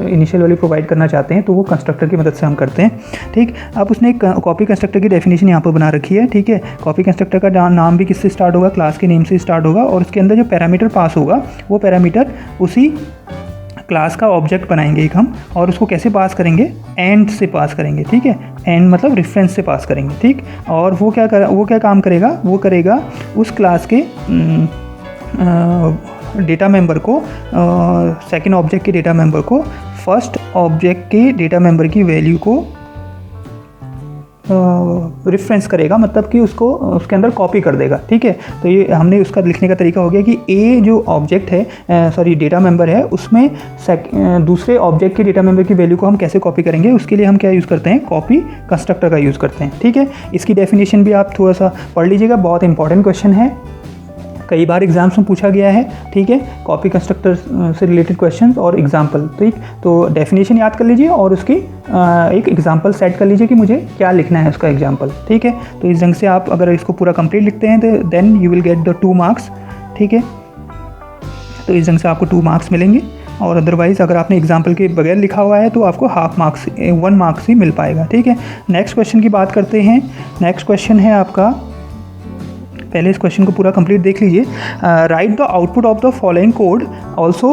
इनिशियल वैल्यू प्रोवाइड करना चाहते हैं तो वो कंस्ट्रक्टर की मदद से हम करते हैं। ठीक, अब उसने एक कॉपी कंस्ट्रक्टर की डेफिनेशन यहाँ पर बना रखी है। ठीक है, कॉपी कंस्ट्रक्टर का नाम भी किससे स्टार्ट होगा, क्लास के नेम से स्टार्ट होगा। और उसके अंदर जो पैरामीटर पास होगा वो पैरामीटर उसी क्लास का ऑब्जेक्ट बनाएंगे एक हम, और उसको कैसे पास करेंगे, एंड से पास करेंगे। ठीक है, एंड मतलब रेफरेंस से पास करेंगे। ठीक, और वो क्या काम करेगा, वो करेगा उस क्लास के डेटा मेंबर को, सेकंड ऑब्जेक्ट के डेटा मेंबर को फर्स्ट ऑब्जेक्ट के डेटा मेंबर की वैल्यू को रेफरेंस करेगा, मतलब कि उसको उसके अंदर कॉपी कर देगा। ठीक है, तो ये हमने उसका लिखने का तरीका हो गया कि ए जो ऑब्जेक्ट है, डेटा मेंबर है, उसमें दूसरे ऑब्जेक्ट के डेटा मेंबर की वैल्यू को हम कैसे कॉपी करेंगे, उसके लिए हम क्या यूज़ करते हैं, कॉपी कंस्ट्रक्टर का यूज़ करते हैं। ठीक है, इसकी डेफिनेशन भी आप थोड़ा सा पढ़ लीजिएगा, बहुत इंपॉर्टेंट क्वेश्चन है, कई बार एग्जाम्स में पूछा गया है। ठीक है, कॉपी कंस्ट्रक्टर से रिलेटेड क्वेश्चंस और एग्जाम्पल। ठीक, तो डेफिनेशन याद कर लीजिए और उसकी एक एग्जाम्पल सेट कर लीजिए कि मुझे क्या लिखना है उसका एग्जाम्पल। ठीक है, तो इस ढंग से आप अगर इसको पूरा कंप्लीट लिखते हैं तो then you will get the 2 marks. ठीक है, तो इस ढंग से आपको 2 मार्क्स मिलेंगे, और अदरवाइज़ अगर आपने एग्जाम्पल के बगैर लिखा हुआ है तो आपको हाफ मार्क्स 1 मार्क्स ही मिल पाएगा। ठीक है, नेक्स्ट क्वेश्चन की बात करते हैं। नेक्स्ट क्वेश्चन है आपका, पहले इस क्वेश्चन को पूरा कंप्लीट देख लीजिए। Write the output of the following code, also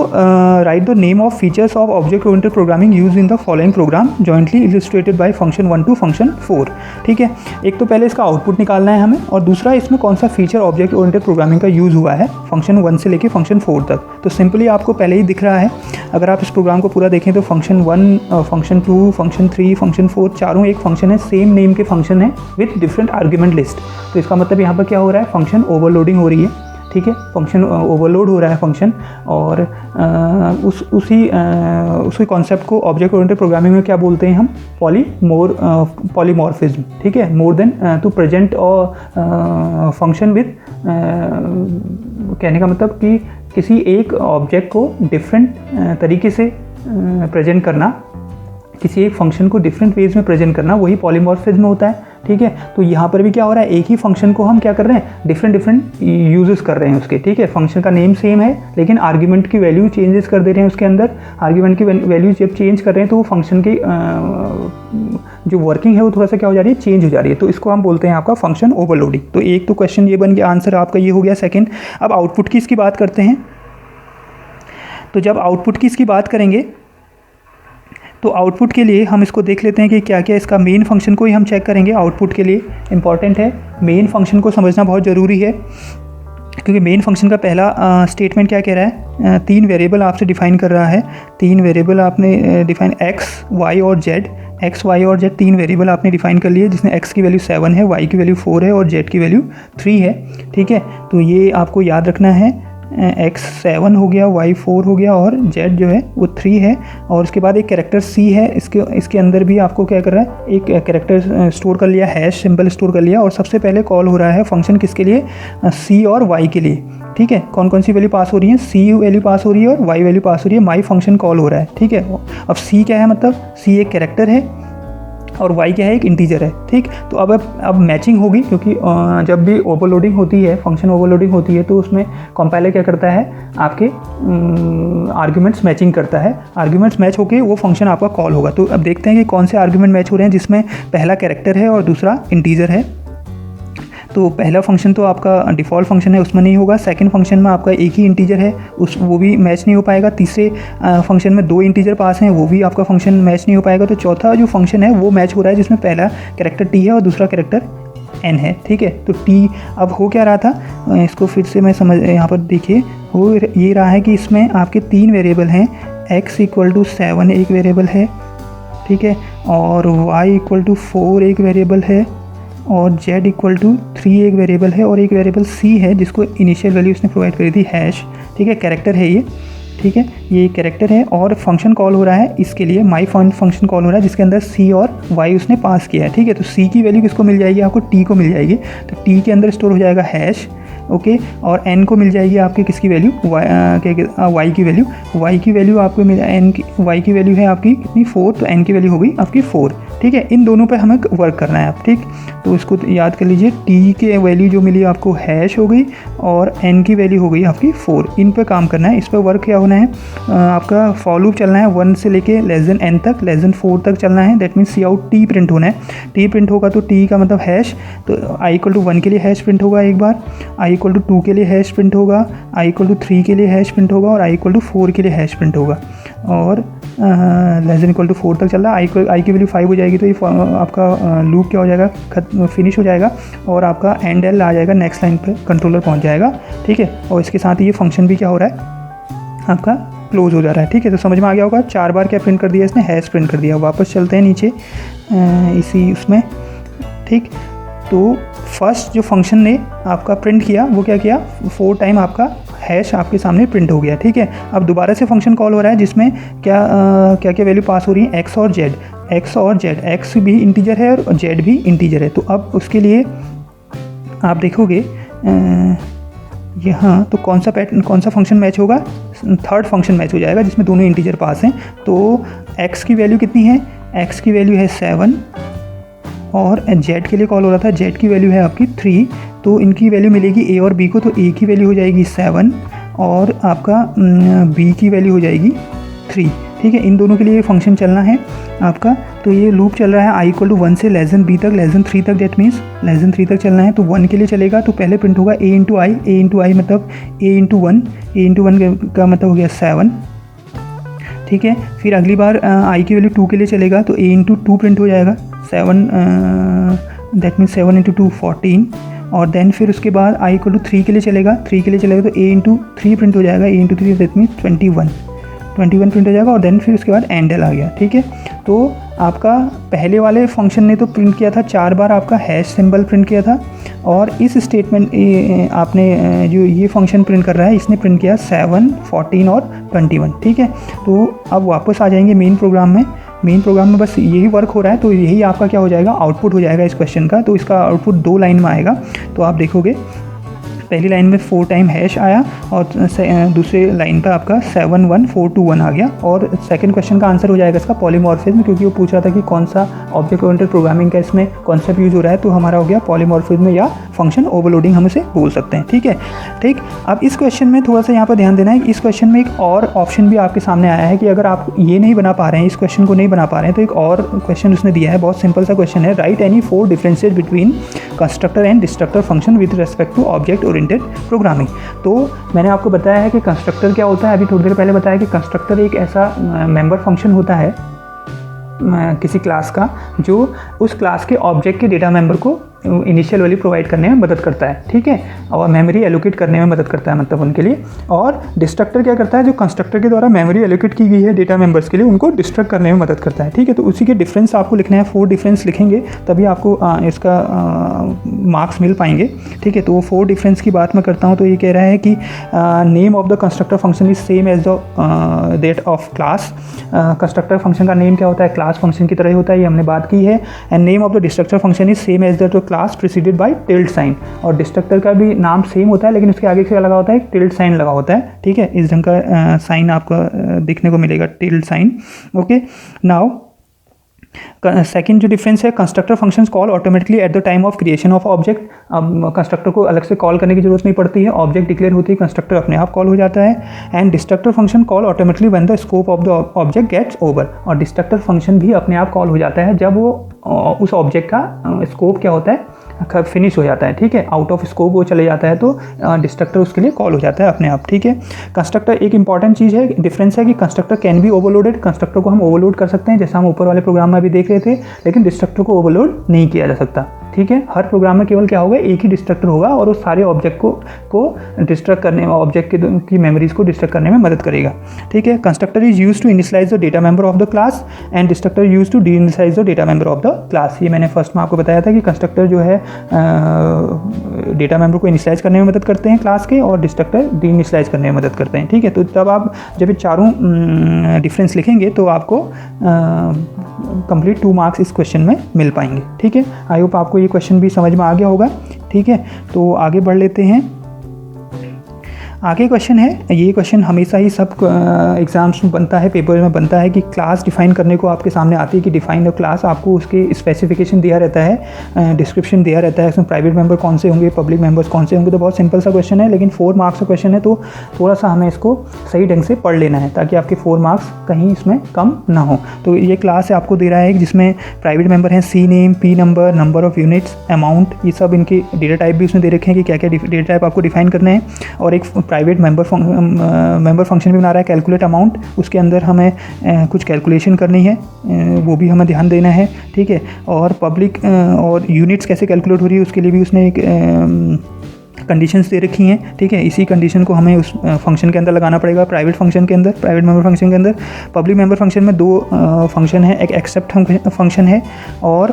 write the name of features of object oriented programming use in the following program jointly illustrated by function 1 to function 4। ठीक है, एक तो पहले इसका आउटपुट निकालना है हमें, और दूसरा इसमें कौन सा फीचर ऑब्जेक्ट ओरिएंटेड प्रोग्रामिंग का यूज़ हुआ है फंक्शन 1 से लेकर फंक्शन 4 तक। तो सिंपली आपको पहले ही दिख रहा है, अगर आप इस प्रोग्राम को पूरा देखें तो फंक्शन 1, फंक्शन 2, फंक्शन 3, फंक्शन 4 चारों एक फंक्शन है, सेम नेम के फंक्शन है विथ डिफरेंट आर्ग्यूमेंट लिस्ट। तो इसका मतलब यहाँ पर क्या हो रहा है, फंक्शन ओवरलोडिंग हो रही है। ठीक है, फंक्शन ओवरलोड हो रहा है फंक्शन, और उसी कॉन्सेप्ट को ऑब्जेक्ट ओरिएंटेड प्रोग्रामिंग में क्या बोलते हैं हम, पॉलीमॉर्फिज्म। ठीक है, मोर देन टू प्रेजेंट और फंक्शन विथ, कहने का मतलब कि किसी एक ऑब्जेक्ट को डिफरेंट तरीके से प्रेजेंट करना, किसी एक फंक्शन को डिफरेंट वेज में प्रेजेंट करना, वही पॉलीमॉर्फिज्म होता है। ठीक है, तो यहाँ पर भी क्या हो रहा है, एक ही फंक्शन को हम क्या कर रहे हैं, डिफरेंट यूजेस कर रहे हैं उसके। ठीक है, फंक्शन का नेम सेम है लेकिन आर्ग्यूमेंट की वैल्यू चेंजेस कर दे रहे हैं उसके अंदर। आर्ग्यूमेंट की वैल्यू जब चेंज कर रहे हैं तो वो फंक्शन की जो वर्किंग है वो थोड़ा सा क्या हो जा रही है, चेंज हो जा रही है। तो इसको हम बोलते हैं आपका फंक्शन ओवरलोडिंग। तो एक तो क्वेश्चन ये बन गया, आंसर आपका ये हो गया सेकेंड। अब आउटपुट की इसकी बात करते हैं। तो जब आउटपुट की इसकी बात करेंगे तो आउटपुट के लिए हम इसको देख लेते हैं कि क्या क्या इसका मेन फंक्शन को ही हम चेक करेंगे। आउटपुट के लिए इंपॉर्टेंट है, मेन फंक्शन को समझना बहुत ज़रूरी है, क्योंकि मेन फंक्शन का पहला स्टेटमेंट क्या कह रहा है, 3 वेरिएबल आपसे डिफाइन कर रहा है। 3 वेरिएबल आपने डिफाइन x, y और z। एक्स वाई और जेड 3 वेरिएबल आपने डिफाइन कर लिए, जिसमें एक्स की वैल्यू 7 है, वाई की वैल्यू 4 है और जेड की वैल्यू 3 है। ठीक है, तो ये आपको याद रखना है, एक्स 7 हो गया, वाई 4 हो गया और जेड जो है वो 3 है। और उसके बाद एक कैरेक्टर सी है, इसके अंदर भी आपको क्या कर रहा है, एक कैरेक्टर स्टोर कर लिया, हैश सिंबल स्टोर कर लिया और सबसे पहले कॉल हो रहा है फंक्शन किसके लिए, सी और वाई के लिए। ठीक है, कौन कौन सी वैल्यू पास हो रही है, सी वैल्यू पास हो रही है और वाई वैल्यू पास हो रही है, माई फंक्शन कॉल हो रहा है। ठीक है, अब सी क्या है, मतलब सी एक कैरेक्टर है और y क्या है, एक इंटीजर है। ठीक, तो अब मैचिंग होगी, क्योंकि जब भी ओवरलोडिंग होती है, फंक्शन ओवरलोडिंग होती है, तो उसमें कंपाइलर क्या करता है, आपके आर्ग्यूमेंट्स मैचिंग करता है। आर्ग्यूमेंट्स मैच होके वो फंक्शन आपका कॉल होगा। तो अब देखते हैं कि कौन से आर्ग्यूमेंट मैच हो रहे हैं, जिसमें पहला कैरेक्टर है और दूसरा इंटीजर है। तो पहला फंक्शन तो आपका डिफ़ॉल्ट फंक्शन है, उसमें नहीं होगा। सेकंड फंक्शन में आपका एक ही इंटीजर है, वो भी मैच नहीं हो पाएगा। तीसरे फंक्शन में 2 इंटीजर पास हैं, वो भी आपका फंक्शन मैच नहीं हो पाएगा। तो चौथा जो फंक्शन है वो मैच हो रहा है, जिसमें पहला कैरेक्टर टी है और दूसरा कैरेक्टर एन है। ठीक है, तो टी अब हो क्या रहा था, इसको फिर से मैं समझ, यहाँ पर देखिए हो ये रहा है कि इसमें आपके 3 वेरिएबल हैं, x = 7 एक वेरिएबल है, ठीक है, और y = 4 एक वेरिएबल है, और z = 3 एक वेरिएबल है, और एक वेरिएबल c है जिसको इनिशियल वैल्यू उसने प्रोवाइड करी थी, हैश। ठीक है, कैरेक्टर है ये। ठीक है, ये कैरेक्टर है और फंक्शन कॉल हो रहा है इसके लिए, माई फंक्शन कॉल हो रहा है, जिसके अंदर c और y उसने पास किया है। ठीक है, तो c की वैल्यू किसको मिल जाएगी, आपको t को मिल जाएगी। तो t के अंदर स्टोर हो जाएगा हैश, ओके, और n को मिल जाएगी आपके किसकी वैल्यू, y की वैल्यू। y की वैल्यू आपको y की वैल्यू है आपकी कितनी, 4, तो n की वैल्यू हो गई आपकी 4। ठीक है, इन दोनों पे हमें वर्क करना है आप। ठीक, तो इसको याद कर लीजिए, t के वैल्यू जो मिली आपको हैश हो गई और n की वैल्यू हो गई आपकी 4। इन पे काम करना है, इस पर वर्क क्या होना है, आपका फॉर लूप चलना है 1 से लेके n तक, n4 तक चलना है। That means C out t print होना है। t प्रिंट होगा तो t का मतलब हैश, तो i = 1 के लिए हैश प्रिंट होगा एक बार, i = 2 के लिए हैश प्रिंट होगा, i = 3 के लिए हैश प्रिंट होगा और i = 4 के लिए हैश प्रिंट होगा। और <4 तक चल रहा है, i की वैल्यू 5 हो जाएगी, तो ये आपका लूप क्या हो जाएगा, फिनिश हो जाएगा और आपका एंड एल आ जाएगा, नेक्स्ट लाइन पे कंट्रोलर पहुंच जाएगा। ठीक है, और इसके साथ ये फंक्शन भी क्या हो रहा है, आपका क्लोज हो जा रहा है। ठीक है, तो समझ में आ गया होगा, 4 बार क्या प्रिंट कर दिया इसने, हैश प्रिंट कर दिया। वापस चलते हैं नीचे इसी उसमें। ठीक, तो फर्स्ट जो फंक्शन ने आपका प्रिंट किया वो क्या किया, 4 टाइम आपका हैश आपके सामने प्रिंट हो गया। ठीक है, अब दोबारा से फंक्शन कॉल हो रहा है, जिसमें क्या क्या वैल्यू पास हो रही है, x और z। x भी इंटीजर है और z भी इंटीजर है। तो अब उसके लिए आप देखोगे यहाँ तो कौन सा फंक्शन मैच होगा, थर्ड फंक्शन मैच हो जाएगा, जिसमें दोनों इंटीजर पास हैं। तो x की वैल्यू कितनी है, x की वैल्यू है 7 और z के लिए कॉल हो रहा था, z की वैल्यू है आपकी 3। तो इनकी वैल्यू मिलेगी a और b को, तो a की वैल्यू हो जाएगी 7 और आपका b की वैल्यू हो जाएगी 3। ठीक है, इन दोनों के लिए फंक्शन चलना है आपका। तो ये लूप चल रहा है i = 1 से b तक, 3 तक, दैट मीन्स 3 तक चलना है। तो 1 के लिए चलेगा तो पहले प्रिंट होगा a × i मतलब a × 1 का मतलब हो गया 7। ठीक है, फिर अगली बार i की वैल्यू 2 के लिए चलेगा तो a × 2 प्रिंट हो जाएगा, 7 दैट मीन्स 7 × 2 14। और देन फिर उसके बाद i = 3 के लिए चलेगा, तो a × 3 प्रिंट हो जाएगा, a × 3 दैट मीन्स 21 प्रिंट हो जाएगा। और देन फिर उसके बाद एंड एल आ गया। ठीक है, तो आपका पहले वाले फंक्शन ने तो प्रिंट किया था 4 बार आपका हैश सिंबल प्रिंट किया था, और इस स्टेटमेंट आपने जो ये फंक्शन प्रिंट कर रहा है इसने प्रिंट किया 7, 14 और 21। ठीक है, तो अब वापस आ जाएंगे मेन प्रोग्राम में बस यही वर्क हो रहा है। तो यही आपका क्या हो जाएगा, आउटपुट हो जाएगा इस क्वेश्चन का। तो इसका आउटपुट 2 लाइन में आएगा। तो आप देखोगे पहली लाइन में 4 टाइम हैश आया और दूसरे लाइन पर आपका 7 1 4 2 1 आ गया। और सेकंड क्वेश्चन का आंसर हो जाएगा इसका पॉलीमॉर्फिज्म, क्योंकि वो पूछ रहा था कि कौन सा ऑब्जेक्ट ओरिएंटेड प्रोग्रामिंग का इसमें कॉन्सेप्ट यूज हो रहा है। तो हमारा हो गया पॉलीमॉर्फिज्म या फंक्शन ओवरलोडिंग हम इसे बोल सकते हैं। ठीक है, ठीक। अब इस क्वेश्चन में थोड़ा सा यहाँ पर ध्यान देना है, इस क्वेश्चन में एक और ऑप्शन भी आपके सामने आया है कि अगर आप ये नहीं बना पा रहे हैं, इस क्वेश्चन को नहीं बना पा रहे हैं, तो एक और क्वेश्चन उसने दिया है। बहुत सिंपल सा क्वेश्चन है, write any 4 differences between constructor and destructor function with respect to object oriented programming. तो मैंने आपको बताया है कि कंस्ट्रक्टर क्या होता है, अभी थोड़ी देर पहले बताया कि कंस्ट्रक्टर एक ऐसा मेंबर फंक्शन होता है किसी क्लास का जो उस क्लास के ऑब्जेक्ट के डेटा मेंबर को इनिशियल वैल्यू प्रोवाइड करने में मदद करता है, ठीक है, और मेमोरी एलोकेट करने में मदद करता है मतलब उनके लिए। और डिस्ट्रक्टर क्या करता है, जो कंस्ट्रक्टर के द्वारा मेमोरी एलोकेट की गई है डेटा मेंबर्स के लिए, उनको डिस्ट्रक्ट करने में मदद करता है, ठीक है। तो उसी के डिफरेंस आपको लिखना है, 4 डिफरेंस लिखेंगे तभी आपको इसका मार्क्स मिल पाएंगे, ठीक है। तो 4 डिफरेंस की बात मैं करता हूँ। तो ये कह रहा है कि name of the constructor function is same as the that of class. Constructor function का नेम क्या होता है, क्लास फंक्शन की तरह ही होता है, ये हमने बात की है। And name of the destructor function is same as that of class preceded by tilde sign. और डिस्ट्रक्टर का भी नाम सेम होता है, लेकिन उसके आगे क्या लगा होता है, टिल्ड साइन लगा होता है, ठीक है। इस ढंग का साइन आपको देखने को मिलेगा, tilde sign, okay. Now second जो डिफरेंस है, constructor functions call automatically at the time of creation of object. अब कंस्ट्रक्टर को अलग से कॉल करने की जरूरत नहीं पड़ती है, ऑब्जेक्ट डिक्लेयर होती है, कंस्ट्रक्टर अपने आप कॉल हो जाता है। And destructor function call automatically when the scope of the object gets over. और डिस्ट्रक्टर फंक्शन भी अपने आप कॉल हो जाता है जब वो उस ऑब्जेक्ट का स्कोप क्या होता है, फिनिश हो जाता है, ठीक है, आउट ऑफ स्कोप वो चले जाता है, तो डिस्ट्रक्टर उसके लिए कॉल हो जाता है अपने आप, ठीक है। कंस्ट्रक्टर एक इंपॉर्टेंट चीज़ है, डिफरेंस है कि constructor can be overloaded. Constructor को हम ओवरलोड कर सकते हैं, जैसा हम ऊपर वाले प्रोग्राम में भी देख रहे थे, लेकिन डिस्ट्रक्टर को ओवरलोड नहीं किया जा सकता, ठीक है। हर प्रोग्राम में केवल क्या होगा, एक ही डिस्ट्रक्टर होगा और वो सारे ऑब्जेक्ट को डिस्ट्रक्ट करने में, ऑब्जेक्ट की मेमोरीज को डिस्ट्रक्ट करने में मदद करेगा, ठीक है। Constructor is use to initialise the data member of the class and destructor use to deinitialise the data member of the class. ये मैंने फर्स्ट में आपको बताया था कि कंस्ट्रक्टर जो है डेटा मेंबर को इनिशियलाइज करने में मदद करते हैं क्लास के, और डिस्ट्रक्टर डी इनिशियलाइज करने में मदद करते हैं, ठीक है। तो तब आप जब ये चारों डिफरेंस लिखेंगे तो आपको कंप्लीट 2 मार्क्स इस क्वेश्चन में मिल पाएंगे, ठीक है। आई होप आपको ये क्वेश्चन भी समझ में आ गया होगा, ठीक है। तो आगे बढ़ लेते हैं। आगे क्वेश्चन है, ये क्वेश्चन हमेशा ही सब एग्जाम्स में बनता है, पेपर में बनता है कि क्लास डिफाइन करने को आपके सामने आती है कि डिफाइन द क्लास। आपको उसके स्पेसिफिकेशन दिया रहता है, डिस्क्रिप्शन दिया रहता है, इसमें प्राइवेट मेंबर कौन से होंगे, पब्लिक मेंबर्स कौन से होंगे। तो बहुत सिंपल सा क्वेश्चन है, लेकिन 4 मार्क्स का क्वेश्चन है, तो थोड़ा सा हमें इसको सही ढंग से पढ़ लेना है ताकि आपके 4 मार्क्स कहीं इसमें कम ना हो। तो ये क्लास है, आपको दे रहा है जिसमें प्राइवेट मेंबर हैं C name, P number, number of units, amount, ये सब इनके डेटा टाइप भी उसमें दे रखे हैं कि क्या क्या डेटा टाइप आपको डिफाइन करना है। और एक प्राइवेट मेंबर फंक्शन भी बना रहा है, कैलकुलेट अमाउंट, उसके अंदर हमें कुछ कैलकुलेशन करनी है, वो भी हमें ध्यान देना है, ठीक है। और पब्लिक और यूनिट्स कैसे कैलकुलेट हो रही है उसके लिए भी उसने एक कंडीशंस दे रखी हैं, ठीक है। इसी कंडीशन को हमें उस फंक्शन के अंदर लगाना पड़ेगा, प्राइवेट फंक्शन के अंदर, प्राइवेट मेंबर फंक्शन के अंदर। पब्लिक मेंबर फंक्शन में 2 फंक्शन है, एक एक्सेप्ट फंक्शन है और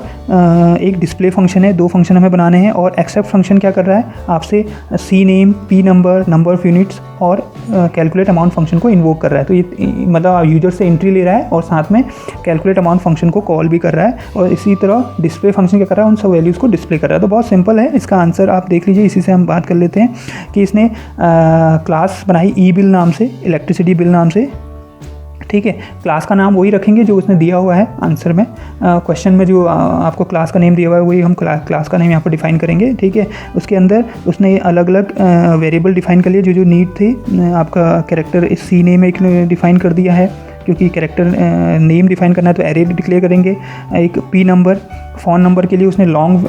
एक डिस्प्ले फंक्शन है। 2 फंक्शन हमें बनाने हैं। और एक्सेप्ट फंक्शन क्या कर रहा है, आपसे C name, P number, number of units और कैलकुलेट अमाउंट फंक्शन को इन्वोक कर रहा है। तो ये मतलब यूजर से एंट्री ले रहा है और साथ में कैलकुलेट अमाउंट फंक्शन को कॉल भी कर रहा है। और इसी तरह डिस्प्ले फंक्शन क्या कर रहा है, उन सब वैल्यूज़ को डिस्प्ले कर रहा है। तो बहुत सिंपल है, इसका आंसर आप देख लीजिए। इसी से हम बात कर लेते हैं कि इसने क्लास बनाई ई बिल नाम से, इलेक्ट्रिसिटी बिल नाम से, ठीक है। क्लास का नाम वही रखेंगे जो उसने दिया हुआ है आंसर में, क्वेश्चन में जो आपको क्लास का नेम दिया हुआ है वही हम क्लास का नेम यहाँ पर डिफाइन करेंगे, ठीक है। उसके अंदर उसने अलग अलग वेरिएबल डिफाइन कर लिए जो नीड थे। आपका कैरेक्टर इस सी नेम एक डिफाइन कर दिया है, क्योंकि कैरेक्टर नेम डिफाइन करना है तो एरे डिक्लेयर करेंगे। एक पी नंबर, फ़ोन नंबर के लिए उसने लॉन्ग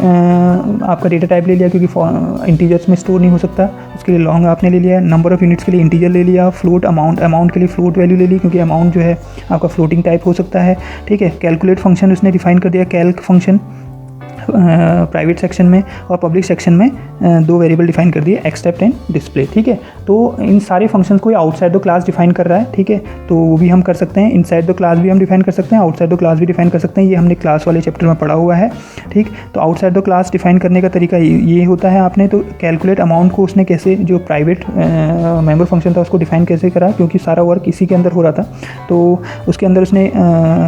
आपका डेटा टाइप ले लिया, क्योंकि इंटीजर्स में स्टोर नहीं हो सकता, उसके लिए लॉन्ग आपने ले लिया। नंबर ऑफ़ यूनिट्स के लिए इंटीजर ले लिया। फ्लोट अमाउंट के लिए फ्लोट वैल्यू ले ली, क्योंकि अमाउंट जो है आपका फ्लोटिंग टाइप हो सकता है, ठीक है। कैलकुलेट फंक्शन उसने डिफाइन कर दिया, कैल्क फंक्शन प्राइवेट सेक्शन में, और पब्लिक सेक्शन में 2 वेरिएबल डिफाइन कर दिए, एक्सेप्ट एंड डिस्प्ले, ठीक है। तो इन सारे फंक्शंस को आउटसाइड द क्लास डिफाइन कर रहा है, ठीक है। तो वो भी हम कर सकते हैं, इनसाइड द क्लास भी हम डिफाइन कर सकते हैं, आउटसाइड द क्लास भी डिफाइन कर सकते हैं। ये हमने क्लास वाले चैप्टर में पढ़ा हुआ है, ठीक। तो आउटसाइड द क्लास डिफाइन करने का तरीका ये होता है। आपने तो कैलकुलेट अमाउंट को उसने कैसे, जो प्राइवेट मेंबर फंक्शन था उसको डिफाइन कैसे करा, क्योंकि सारा वर्क इसी के अंदर हो रहा था। तो उसके अंदर उसने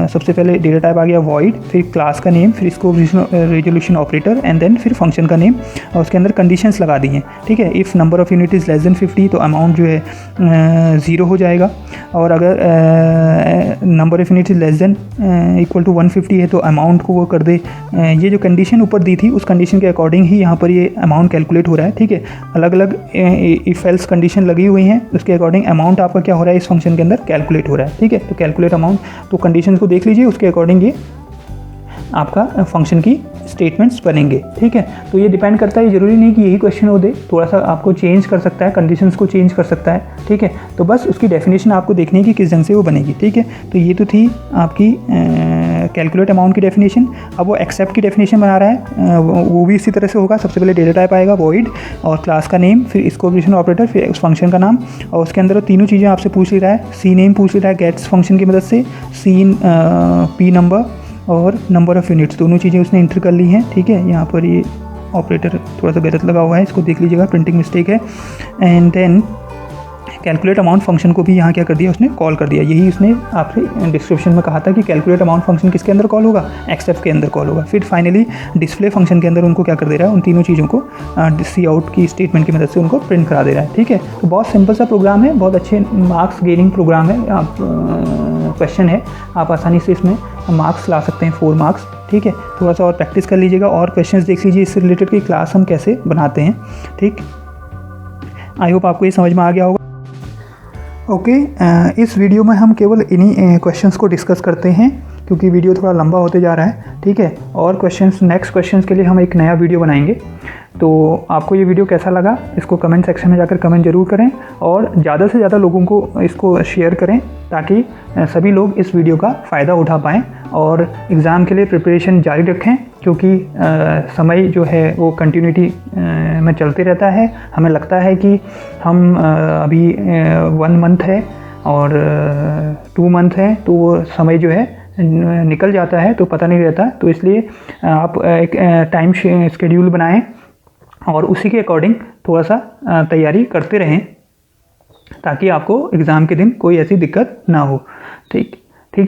सबसे पहले डेटा टाइप आ गया वॉइड, फिर क्लास का नेम, फिर इसको रेजोल्यूशन ऑपरेटर, एंड देन फिर फंक्शन का नेम, और उसके अंदर कंडीशंस लगा दी हैं, ठीक है। If number of unit is less then 50 तो अमाउंट जो है 0 हो जाएगा, और अगर number of unit is less than equal to 150 है तो अमाउंट को वो कर दे। ये जो कंडीशन ऊपर दी थी उस कंडीशन के अकॉर्डिंग ही यहाँ पर ये अमाउंट कैलकुलेट हो रहा है, ठीक है। अलग अलग इफ एल्स कंडीशन लगी हुई हैं, उसके अकॉर्डिंग अमाउंट आपका क्या हो रहा है इस फंक्शन के अंदर कैलकुलेट हो रहा है, ठीक है। तो कैलकुलेट अमाउंट, तो कंडीशन को देख लीजिए, उसके अकॉर्डिंग ये आपका फंक्शन की स्टेटमेंट्स बनेंगे, ठीक है। तो ये डिपेंड करता है, ज़रूरी नहीं कि यही क्वेश्चन हो दे, थोड़ा सा आपको चेंज कर सकता है, कंडीशंस को चेंज कर सकता है, ठीक है। तो बस उसकी डेफिनेशन आपको देखनी है कि किस ढंग से वो बनेगी, ठीक है। तो ये तो थी आपकी कैलकुलेट अमाउंट की डेफिनेशन, अब वो एक्सेप्ट की डेफिनेशन बना रहा है, वो भी इसी तरह से होगा। सबसे पहले डेटा टाइप आएगा वॉइड और क्लास का नेम, फिर इसको ऑपरेशन ऑपरेटर, फिर उस फंक्शन का नाम, और उसके अंदर वो तीनों चीज़ें आपसे पूछ ले रहा है। सी नेम पूछ ले रहा है गेट्स फंक्शन की मदद से, सीन पी नंबर और नंबर ऑफ़ यूनिट्स, दोनों चीज़ें उसने इंटर कर ली हैं। ठीक है, यहाँ पर ये ऑपरेटर थोड़ा सा गलत लगा हुआ है, इसको देख लीजिएगा, प्रिंटिंग मिस्टेक है। And then calculate amount function को भी यहाँ क्या कर दिया उसने, कॉल कर दिया। यही उसने आपसे डिस्क्रिप्शन में कहा था कि कैलकुलेट अमाउंट फंक्शन किसके अंदर कॉल होगा, एक्सेप्ट के अंदर कॉल होगा। फिर फाइनली डिस्प्ले फंक्शन के अंदर उनको क्या कर दे रहा है, उन तीनों चीज़ों को सी आउट की स्टेटमेंट की मदद से उनको प्रिंट करा दे रहा है। ठीक है, तो बहुत सिंपल सा प्रोग्राम है, बहुत अच्छे मार्क्स गेनिंग प्रोग्राम है। आप क्वेश्चन है, आप आसानी से इसमें मार्क्स ला सकते हैं, 4 मार्क्स। ठीक है, थोड़ा सा और प्रैक्टिस कर लीजिएगा और क्वेश्चंस देख लीजिए इससे रिलेटेड कि क्लास हम कैसे बनाते हैं। ठीक, आई होप आपको ये समझ में आ गया होगा। ओके, इस वीडियो में हम केवल इन्हीं क्वेश्चंस को डिस्कस करते हैं क्योंकि वीडियो थोड़ा लंबा होते जा रहा है। ठीक है, और क्वेश्चंस, नेक्स्ट क्वेश्चंस के लिए हम एक नया वीडियो बनाएंगे। तो आपको ये वीडियो कैसा लगा इसको कमेंट सेक्शन में जाकर कमेंट ज़रूर करें और ज़्यादा से ज़्यादा लोगों को इसको शेयर करें ताकि सभी लोग इस वीडियो का फ़ायदा उठा पाएँ और एग्ज़ाम के लिए प्रिपरेशन जारी रखें, क्योंकि समय जो है वो कंटिन्यूटी में चलते रहता है। हमें लगता है कि हम अभी 1 मंथ है और 2 मंथ है, तो वो समय जो है निकल जाता है तो पता नहीं रहता। तो इसलिए आप एक टाइम शेड्यूल बनाएं और उसी के अकॉर्डिंग थोड़ा सा तैयारी करते रहें ताकि आपको एग्ज़ाम के दिन कोई ऐसी दिक्कत ना हो। ठीक है।